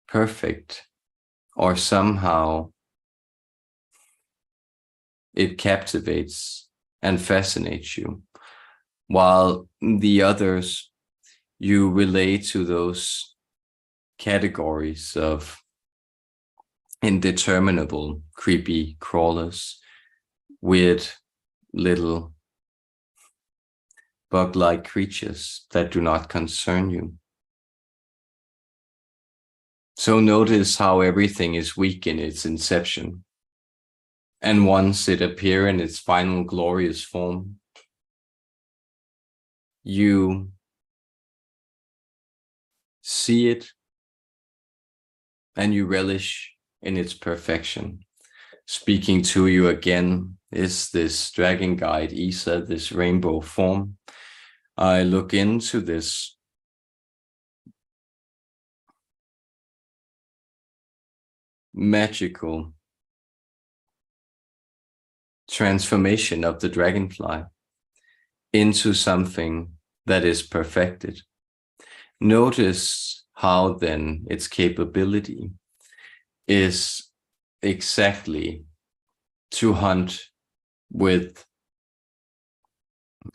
perfect, or somehow it captivates and fascinates you, while the others you relate to those categories of indeterminable, creepy crawlers, weird little bug-like creatures that do not concern you. So notice how everything is weak in its inception, and once it appears in its final glorious form, you see it and you relish in its perfection. Speaking to you again is this dragon guide, Isa, this rainbow form. I look into this magical transformation of the dragonfly into something that is perfected. Notice how then its capability is exactly to hunt with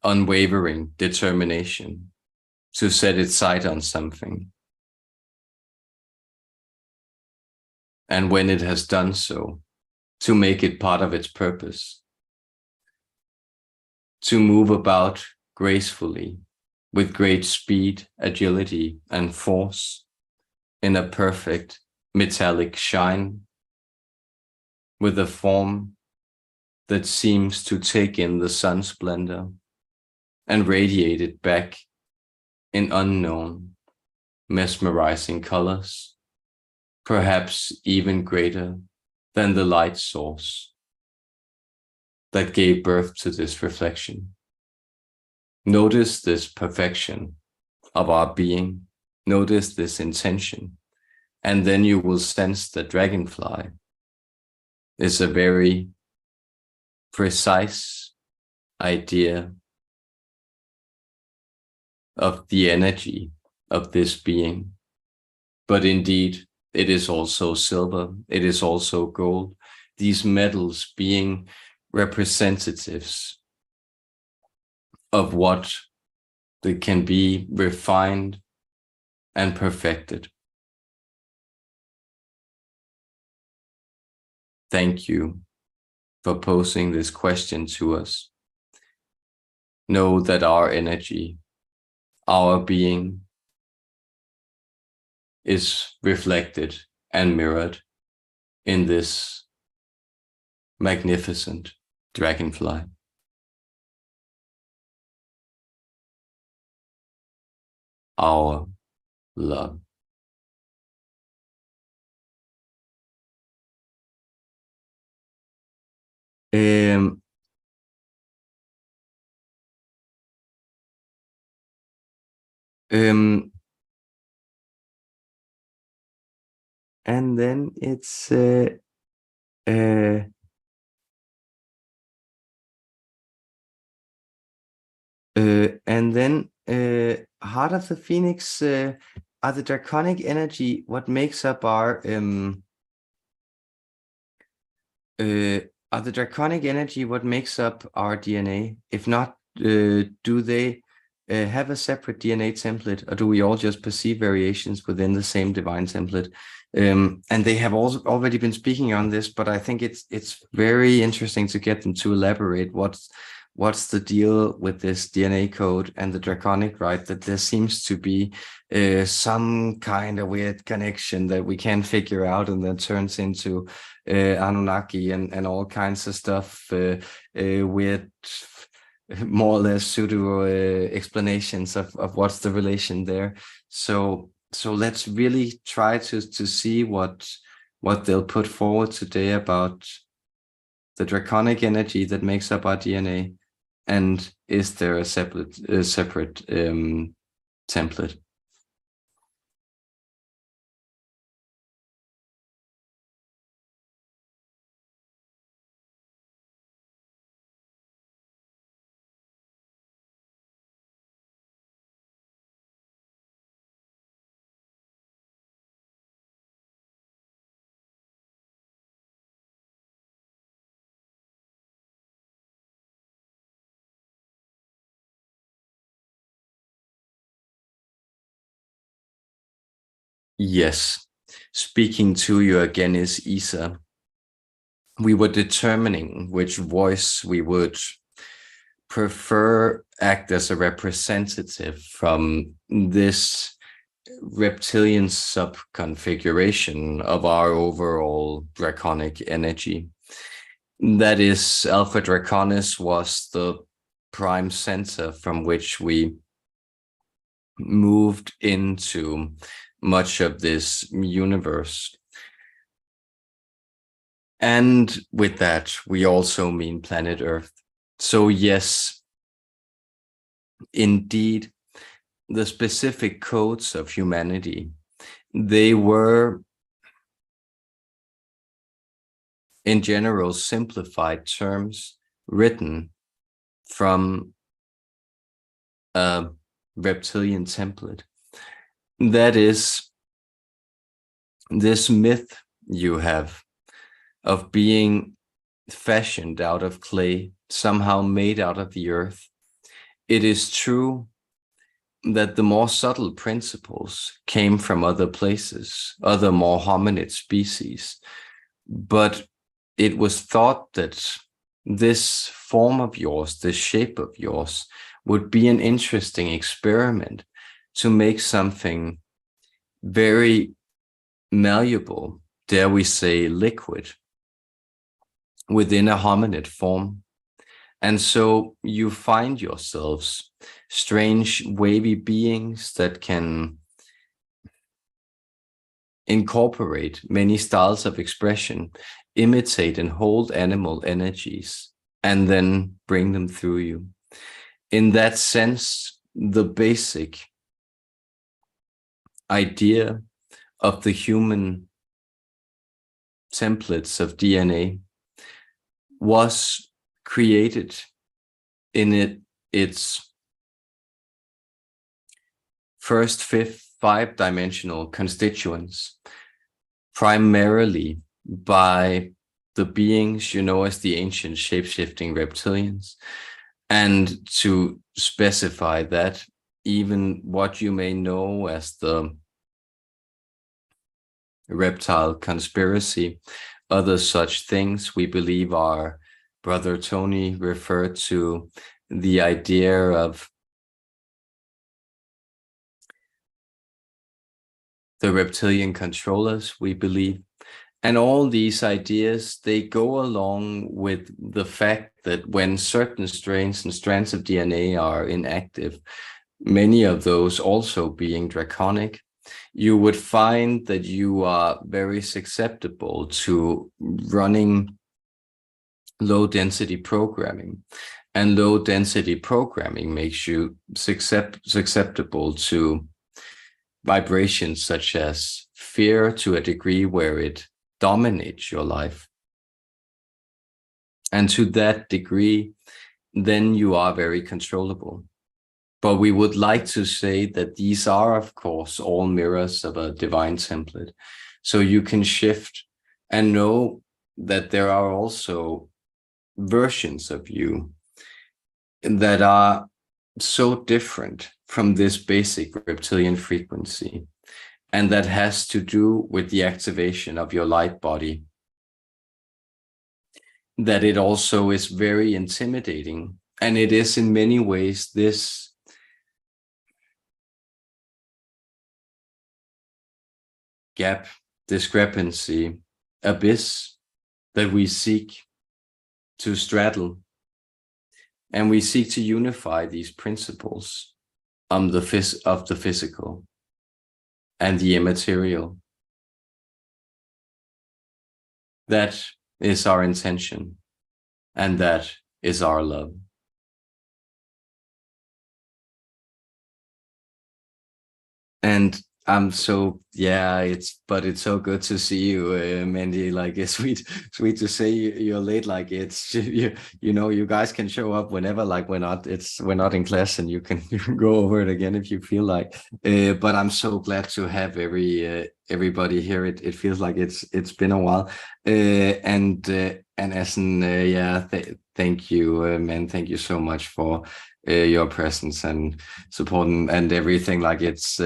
unwavering determination, to set its sight on something. And when it has done so, to make it part of its purpose, to move about gracefully, with great speed, agility, and force, in a perfect metallic shine, with a form that seems to take in the sun's splendor and radiate it back in unknown, mesmerizing colors, perhaps even greater than the light source that gave birth to this reflection. Notice this perfection of our being, notice this intention, and then you will sense that dragonfly is a very precise idea of the energy of this being. But indeed, it is also silver, it is also gold, these metals being representatives of what they can be refined and perfected. Thank you for posing this question to us. Know that our energy, our being, is reflected and mirrored in this magnificent dragonfly. Our love. Um, and then it's and then Heart of the Phoenix are the draconic energy what makes up our are the draconic energy what makes up our DNA? If not, do they have a separate DNA template, or do we all just perceive variations within the same divine template? And they have also already been speaking on this, but I think it's very interesting to get them to elaborate what's the deal with this DNA code and the draconic, right? That there seems to be some kind of weird connection that we can't figure out, and then turns into Anunnaki and all kinds of stuff, weird, more or less pseudo explanations of what's the relation there. So let's really try to see what they'll put forward today about the draconic energy that makes up our DNA, and is there a separate template? Yes. Speaking to you again is Isa. We were determining which voice we would prefer act as a representative from this reptilian sub-configuration of our overall draconic energy. That is, Alpha Draconis was the prime center from which we moved into much of this universe. And with that, we also mean planet Earth. So yes, indeed, the specific codes of humanity, they were, in general, simplified terms written from a reptilian template. That is, this myth you have of being fashioned out of clay, somehow made out of the earth. It is true that the more subtle principles came from other places, other more hominid species, but it was thought that this form of yours, this shape of yours, would be an interesting experiment to make something very malleable, dare we say liquid, within a hominid form. And so you find yourselves strange wavy beings that can incorporate many styles of expression, imitate and hold animal energies, and then bring them through you. In that sense, the basic idea of the human templates of DNA was created in its first five-dimensional constituents, primarily by the beings you know as the ancient shape-shifting reptilians. And to specify that, even what you may know as the reptile conspiracy, other such things we believe are, Brother Tony referred to the idea of the reptilian controllers, we believe. And all these ideas, they go along with the fact that when certain strains and strands of DNA are inactive, many of those also being draconic, you would find that you are very susceptible to running low density programming. And low density programming makes you susceptible to vibrations such as fear to a degree where it dominates your life. And to that degree, then you are very controllable. But we would like to say that these are, of course, all mirrors of a divine template. So you can shift and know that there are also versions of you that are so different from this basic reptilian frequency. And that has to do with the activation of your light body. That it also is very intimidating. And it is in many ways this gap, discrepancy, abyss that we seek to straddle. And we seek to unify these principles of the physical and the immaterial. That is our intention, and that is our love. And I'm so, yeah, it's so good to see you, Mandy. Like, it's sweet to say you're late. Like, it's you know, you guys can show up whenever. Like, we're not in class, and you can go over it again if you feel like. But I'm so glad to have everybody here. It feels like it's been a while. And Essen, yeah, thank you, man. Thank you so much for your presence and support and everything. Like, it's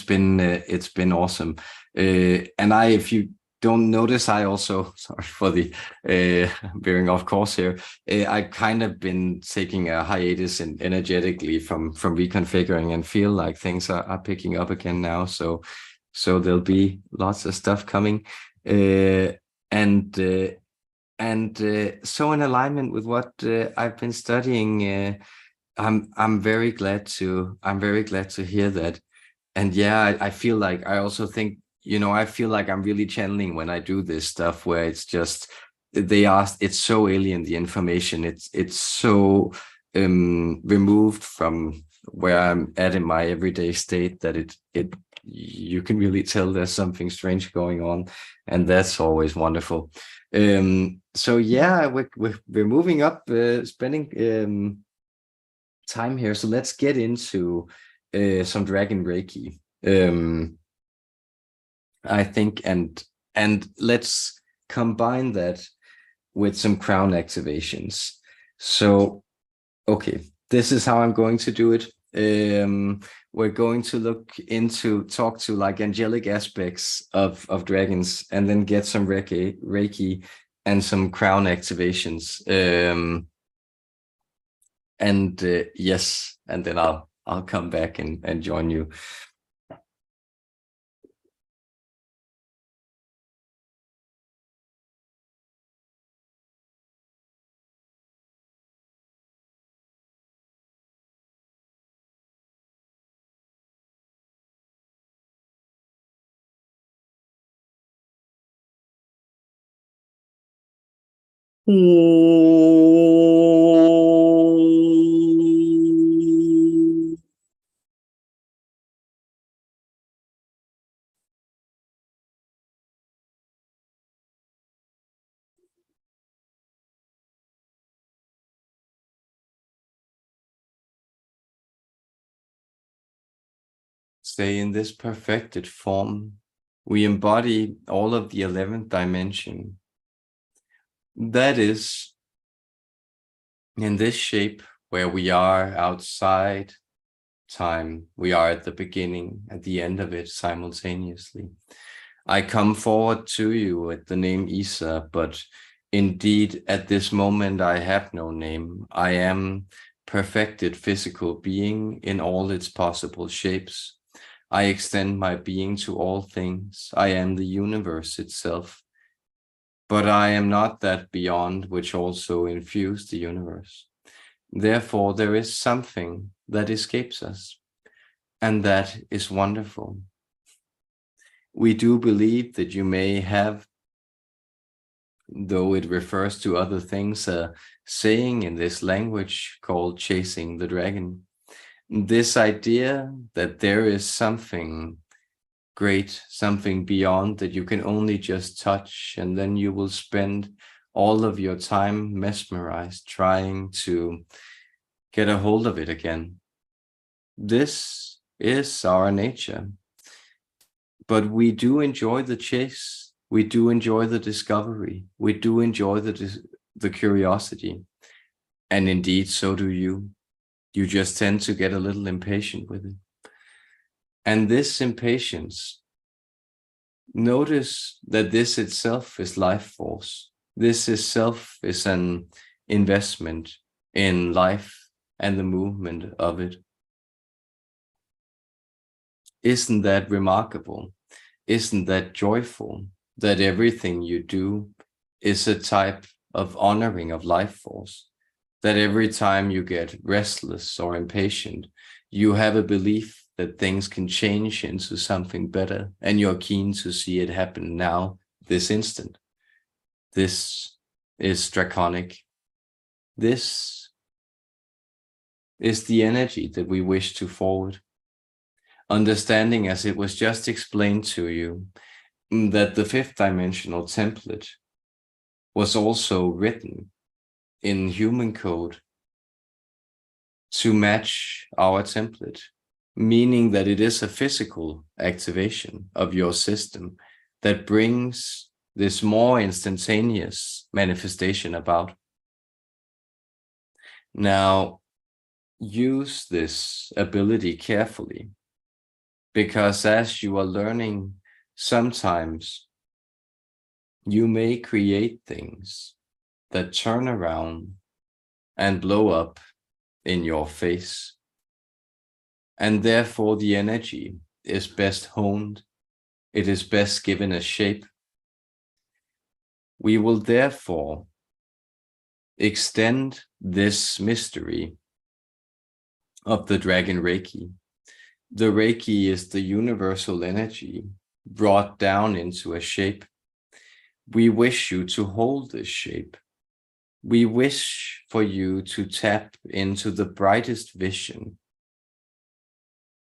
been awesome. And if you don't notice, I also, sorry for the veering off course here, I've kind of been taking a hiatus energetically from reconfiguring, and feel like things are picking up again now. So there'll be lots of stuff coming. And so in alignment with what I've been studying, I'm very glad to hear that. And yeah, I feel like, I also think, you know, I feel like I'm really channeling when I do this stuff, where it's just, it's so alien, the information, it's so removed from where I'm at in my everyday state, that you can really tell there's something strange going on, and that's always wonderful. So yeah, we're moving up, spending time here. So let's get into some Dragon Reiki, I think, and let's combine that with some crown activations. So, okay, this is how I'm going to do it. We're going to talk to like angelic aspects of dragons, and then get some Reiki, and some crown activations. Yes, and then I'll come back and join you. Stay in this perfected form. We embody all of the 11th dimension. That is in this shape where we are outside time. We are at the beginning, at the end of it simultaneously. I come forward to you at the name Isa, but indeed at this moment I have no name. I am perfected physical being in all its possible shapes. I extend my being to all things. I am the universe itself. But I am not that beyond which also infused the universe. Therefore, there is something that escapes us, and that is wonderful. We do believe that you may have, though it refers to other things, a saying in this language called chasing the dragon. This idea that there is something great, something beyond that you can only just touch, and then you will spend all of your time mesmerized trying to get a hold of it again. This is our nature. But we do enjoy the chase. We do enjoy the discovery. We do enjoy the curiosity. And indeed, so do you. You just tend to get a little impatient with it. And this impatience, notice that this itself is life force. This itself is an investment in life and the movement of it. Isn't that remarkable? Isn't that joyful that everything you do is a type of honoring of life force? That every time you get restless or impatient, you have a belief that things can change into something better, and you're keen to see it happen now, this instant. This is Draconic. This is the energy that we wish to forward. Understanding, as it was just explained to you, that the 5th dimensional template was also written in human code to match our template, meaning that it is a physical activation of your system that brings this more instantaneous manifestation about. Now, use this ability carefully, because as you are learning, sometimes you may create things that turn around and blow up in your face. And therefore the energy is best honed. It is best given a shape. We will therefore extend this mystery of the Dragon Reiki. The Reiki is the universal energy brought down into a shape. We wish you to hold this shape. We wish for you to tap into the brightest vision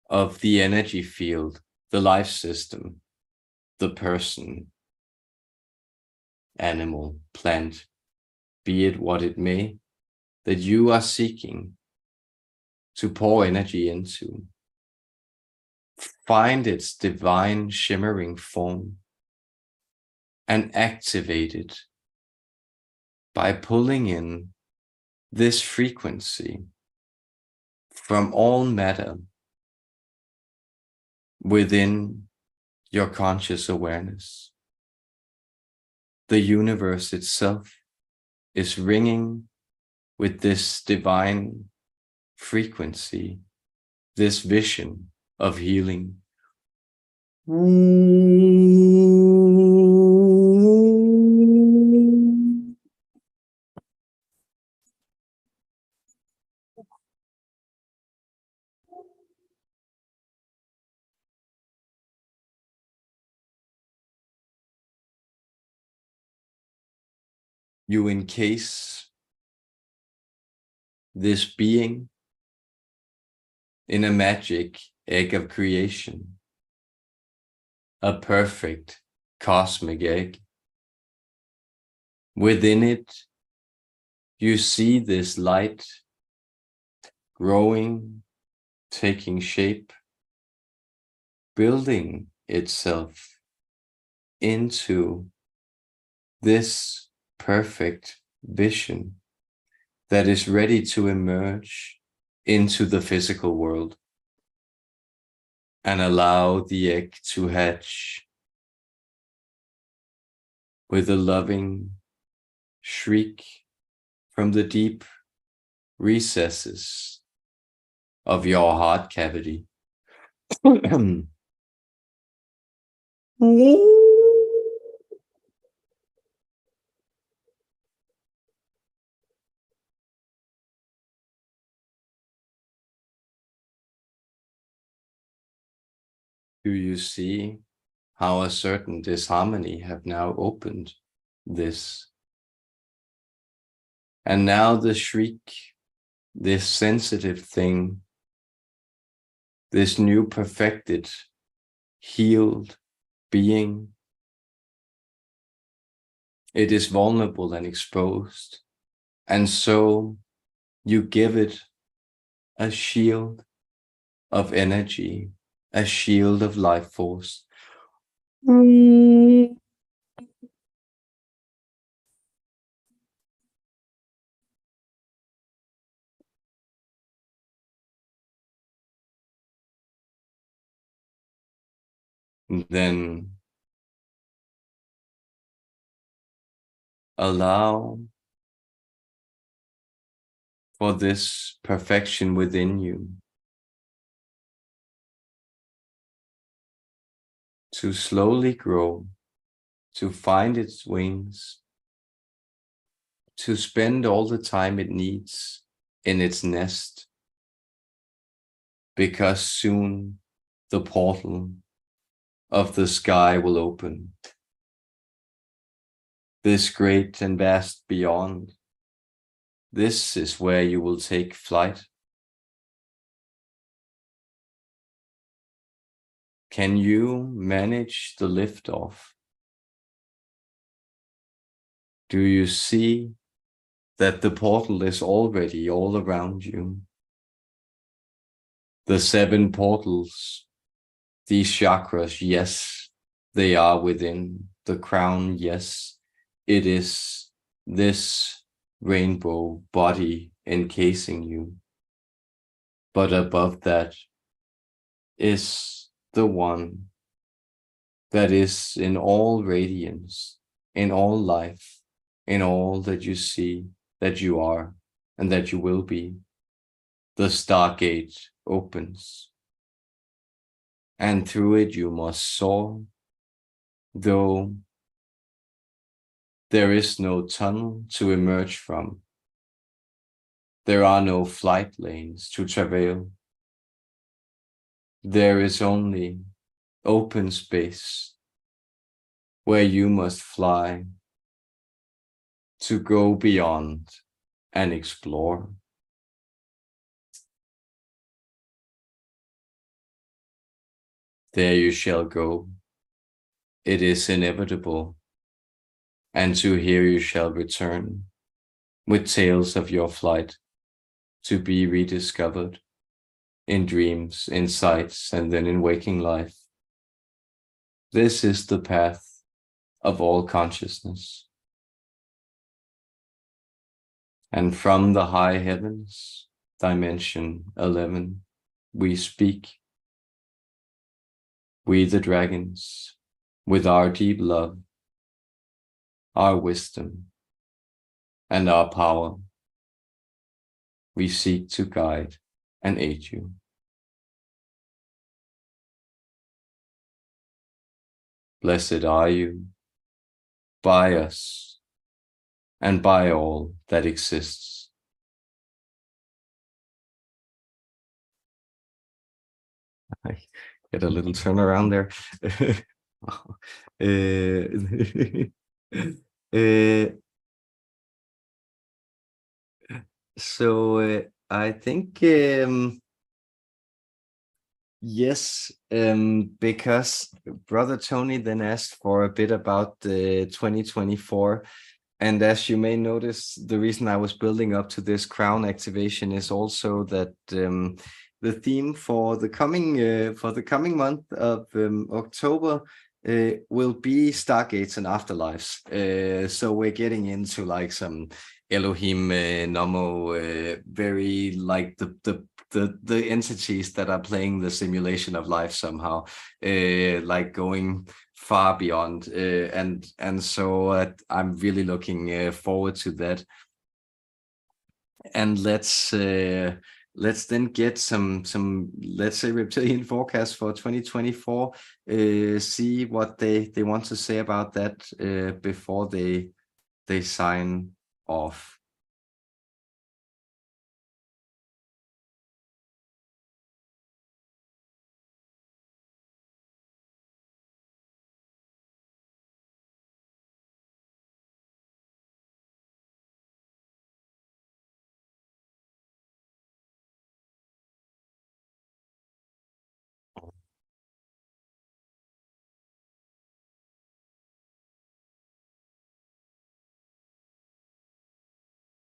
of the energy field, the life system, the person, animal, plant, be it what it may, that you are seeking to pour energy into. Find its divine shimmering form and activate it by pulling in this frequency from all matter within your conscious awareness. The universe itself is ringing with this divine frequency, this vision of healing. You encase this being in a magic egg of creation, a perfect cosmic egg. Within it, you see this light growing, taking shape, building itself into this perfect vision that is ready to emerge into the physical world and allow the egg to hatch with a loving shriek from the deep recesses of your heart cavity. Do you see how a certain disharmony have now opened this? And now the shriek, this sensitive thing, this new perfected, healed being, it is vulnerable and exposed. And so you give it a shield of energy, a shield of life force. Then allow for this perfection within you to slowly grow, to find its wings, to spend all the time it needs in its nest, because soon the portal of the sky will open. This great and vast beyond, this is where you will take flight. Can you manage the liftoff? Do you see that the portal is already all around you? The 7 portals, these chakras, yes, they are within the crown. Yes, it is this rainbow body encasing you. But above that is the one that is in all radiance, in all life, in all that you see, that you are, and that you will be. The Stargate opens, and through it you must soar, though there is no tunnel to emerge from. There are no flight lanes to travail. There is only open space where you must fly to go beyond and explore. There you shall go. It is inevitable. And to here you shall return with tales of your flight to be rediscovered in dreams, in sights, and then in waking life. This is the path of all consciousness. And from the high heavens, dimension 11, we speak. We the dragons, with our deep love, our wisdom, and our power, we seek to guide and aid you. Blessed are you by us and by all that exists. I get a little turnaround there. So I think yes, because Brother Tony then asked for a bit about 2024. And as you may notice, the reason I was building up to this crown activation is also that the theme for the coming month of October will be Stargates and Afterlives. So we're getting into like some Elohim Nomo, very like the entities that are playing the simulation of life somehow, like going far beyond, and so I'm really looking forward to that. And let's then get some let's say reptilian forecast for 2024. See what they want to say about that before they sign off.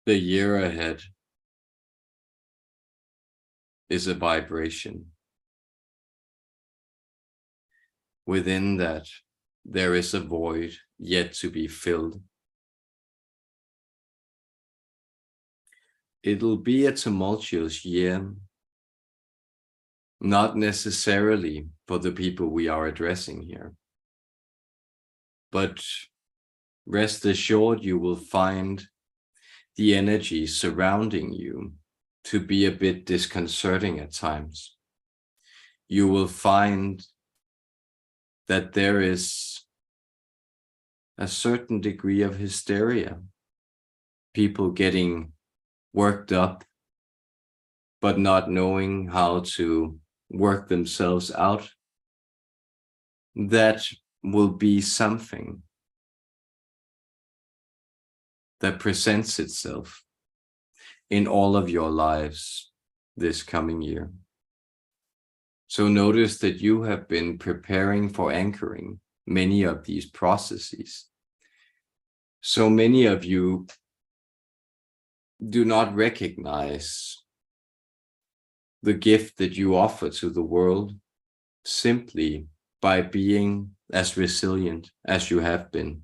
The year ahead is a vibration. Within that, there is a void yet to be filled. It'll be a tumultuous year, not necessarily for the people we are addressing here, but rest assured you will find the energy surrounding you to be a bit disconcerting at times. You will find that there is a certain degree of hysteria, people getting worked up, but not knowing how to work themselves out. That will be something that presents itself in all of your lives this coming year. So notice that you have been preparing for anchoring many of these processes. So many of you do not recognize the gift that you offer to the world simply by being as resilient as you have been.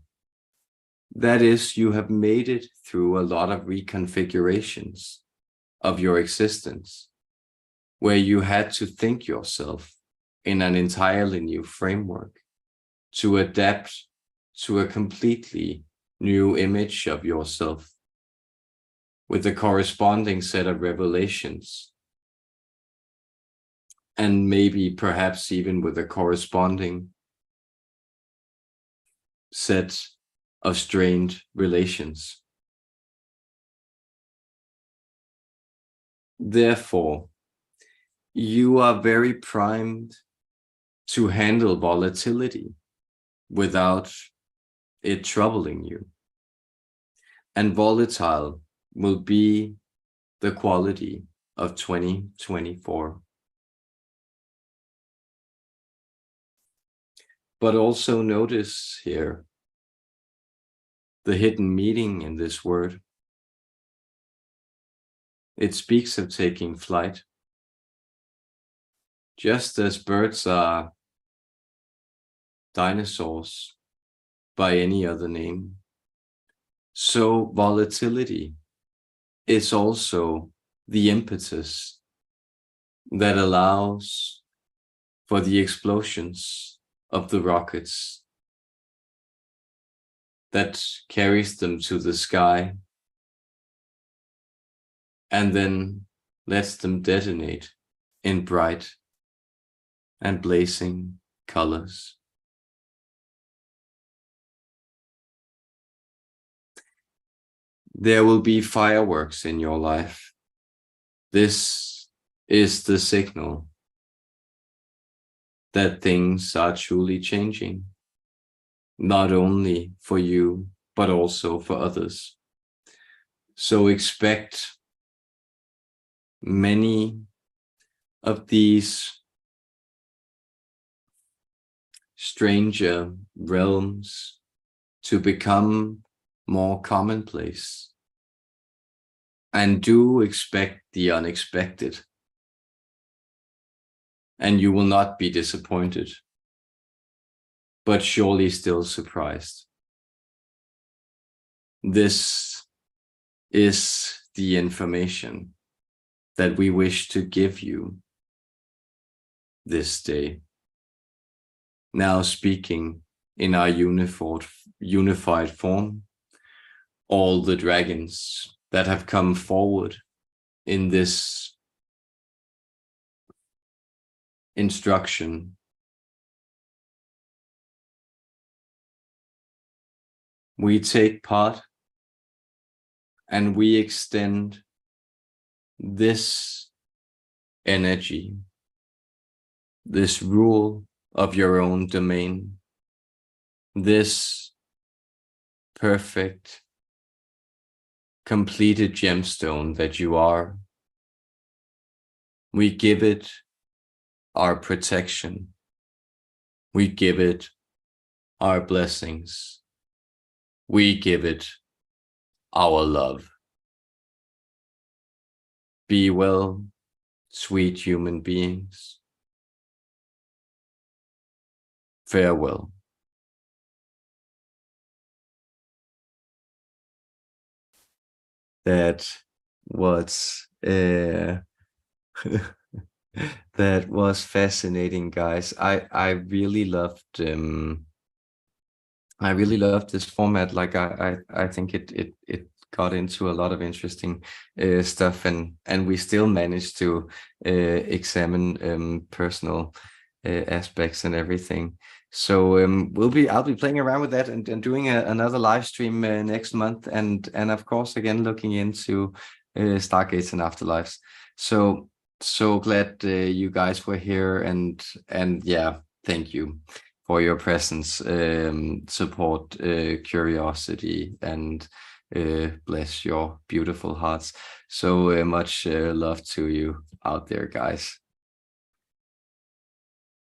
That is, you have made it through a lot of reconfigurations of your existence, where you had to think yourself in an entirely new framework to adapt to a completely new image of yourself with a corresponding set of revelations, and maybe perhaps even with a corresponding set of strained relations. Therefore, you are very primed to handle volatility without it troubling you. And volatile will be the quality of 2024. But also notice here the hidden meaning in this word. It speaks of taking flight. Just as birds are dinosaurs by any other name, so volatility is also the impetus that allows for the explosions of the rockets that carries them to the sky and then lets them detonate in bright and blazing colors. There will be fireworks in your life. This is the signal that things are truly changing, not only for you, but also for others. So expect many of these stranger realms to become more commonplace. And do expect the unexpected. And you will not be disappointed, but surely still surprised. This is the information that we wish to give you this day. Now speaking in our unified form, all the dragons that have come forward in this instruction, we take part and we extend this energy, this rule of your own domain, this perfect, completed gemstone that you are. We give it our protection. We give it our blessings. We give it our love. Be well, sweet human beings. Farewell. That was that was fascinating, guys. I really loved this format. Like I think it got into a lot of interesting stuff, and we still managed to examine personal aspects and everything. So I'll be playing around with that and doing another live stream next month, and of course again looking into Stargates and Afterlives. So glad you guys were here, and yeah, thank you for your presence, support, curiosity, and bless your beautiful hearts. So much love to you out there, guys.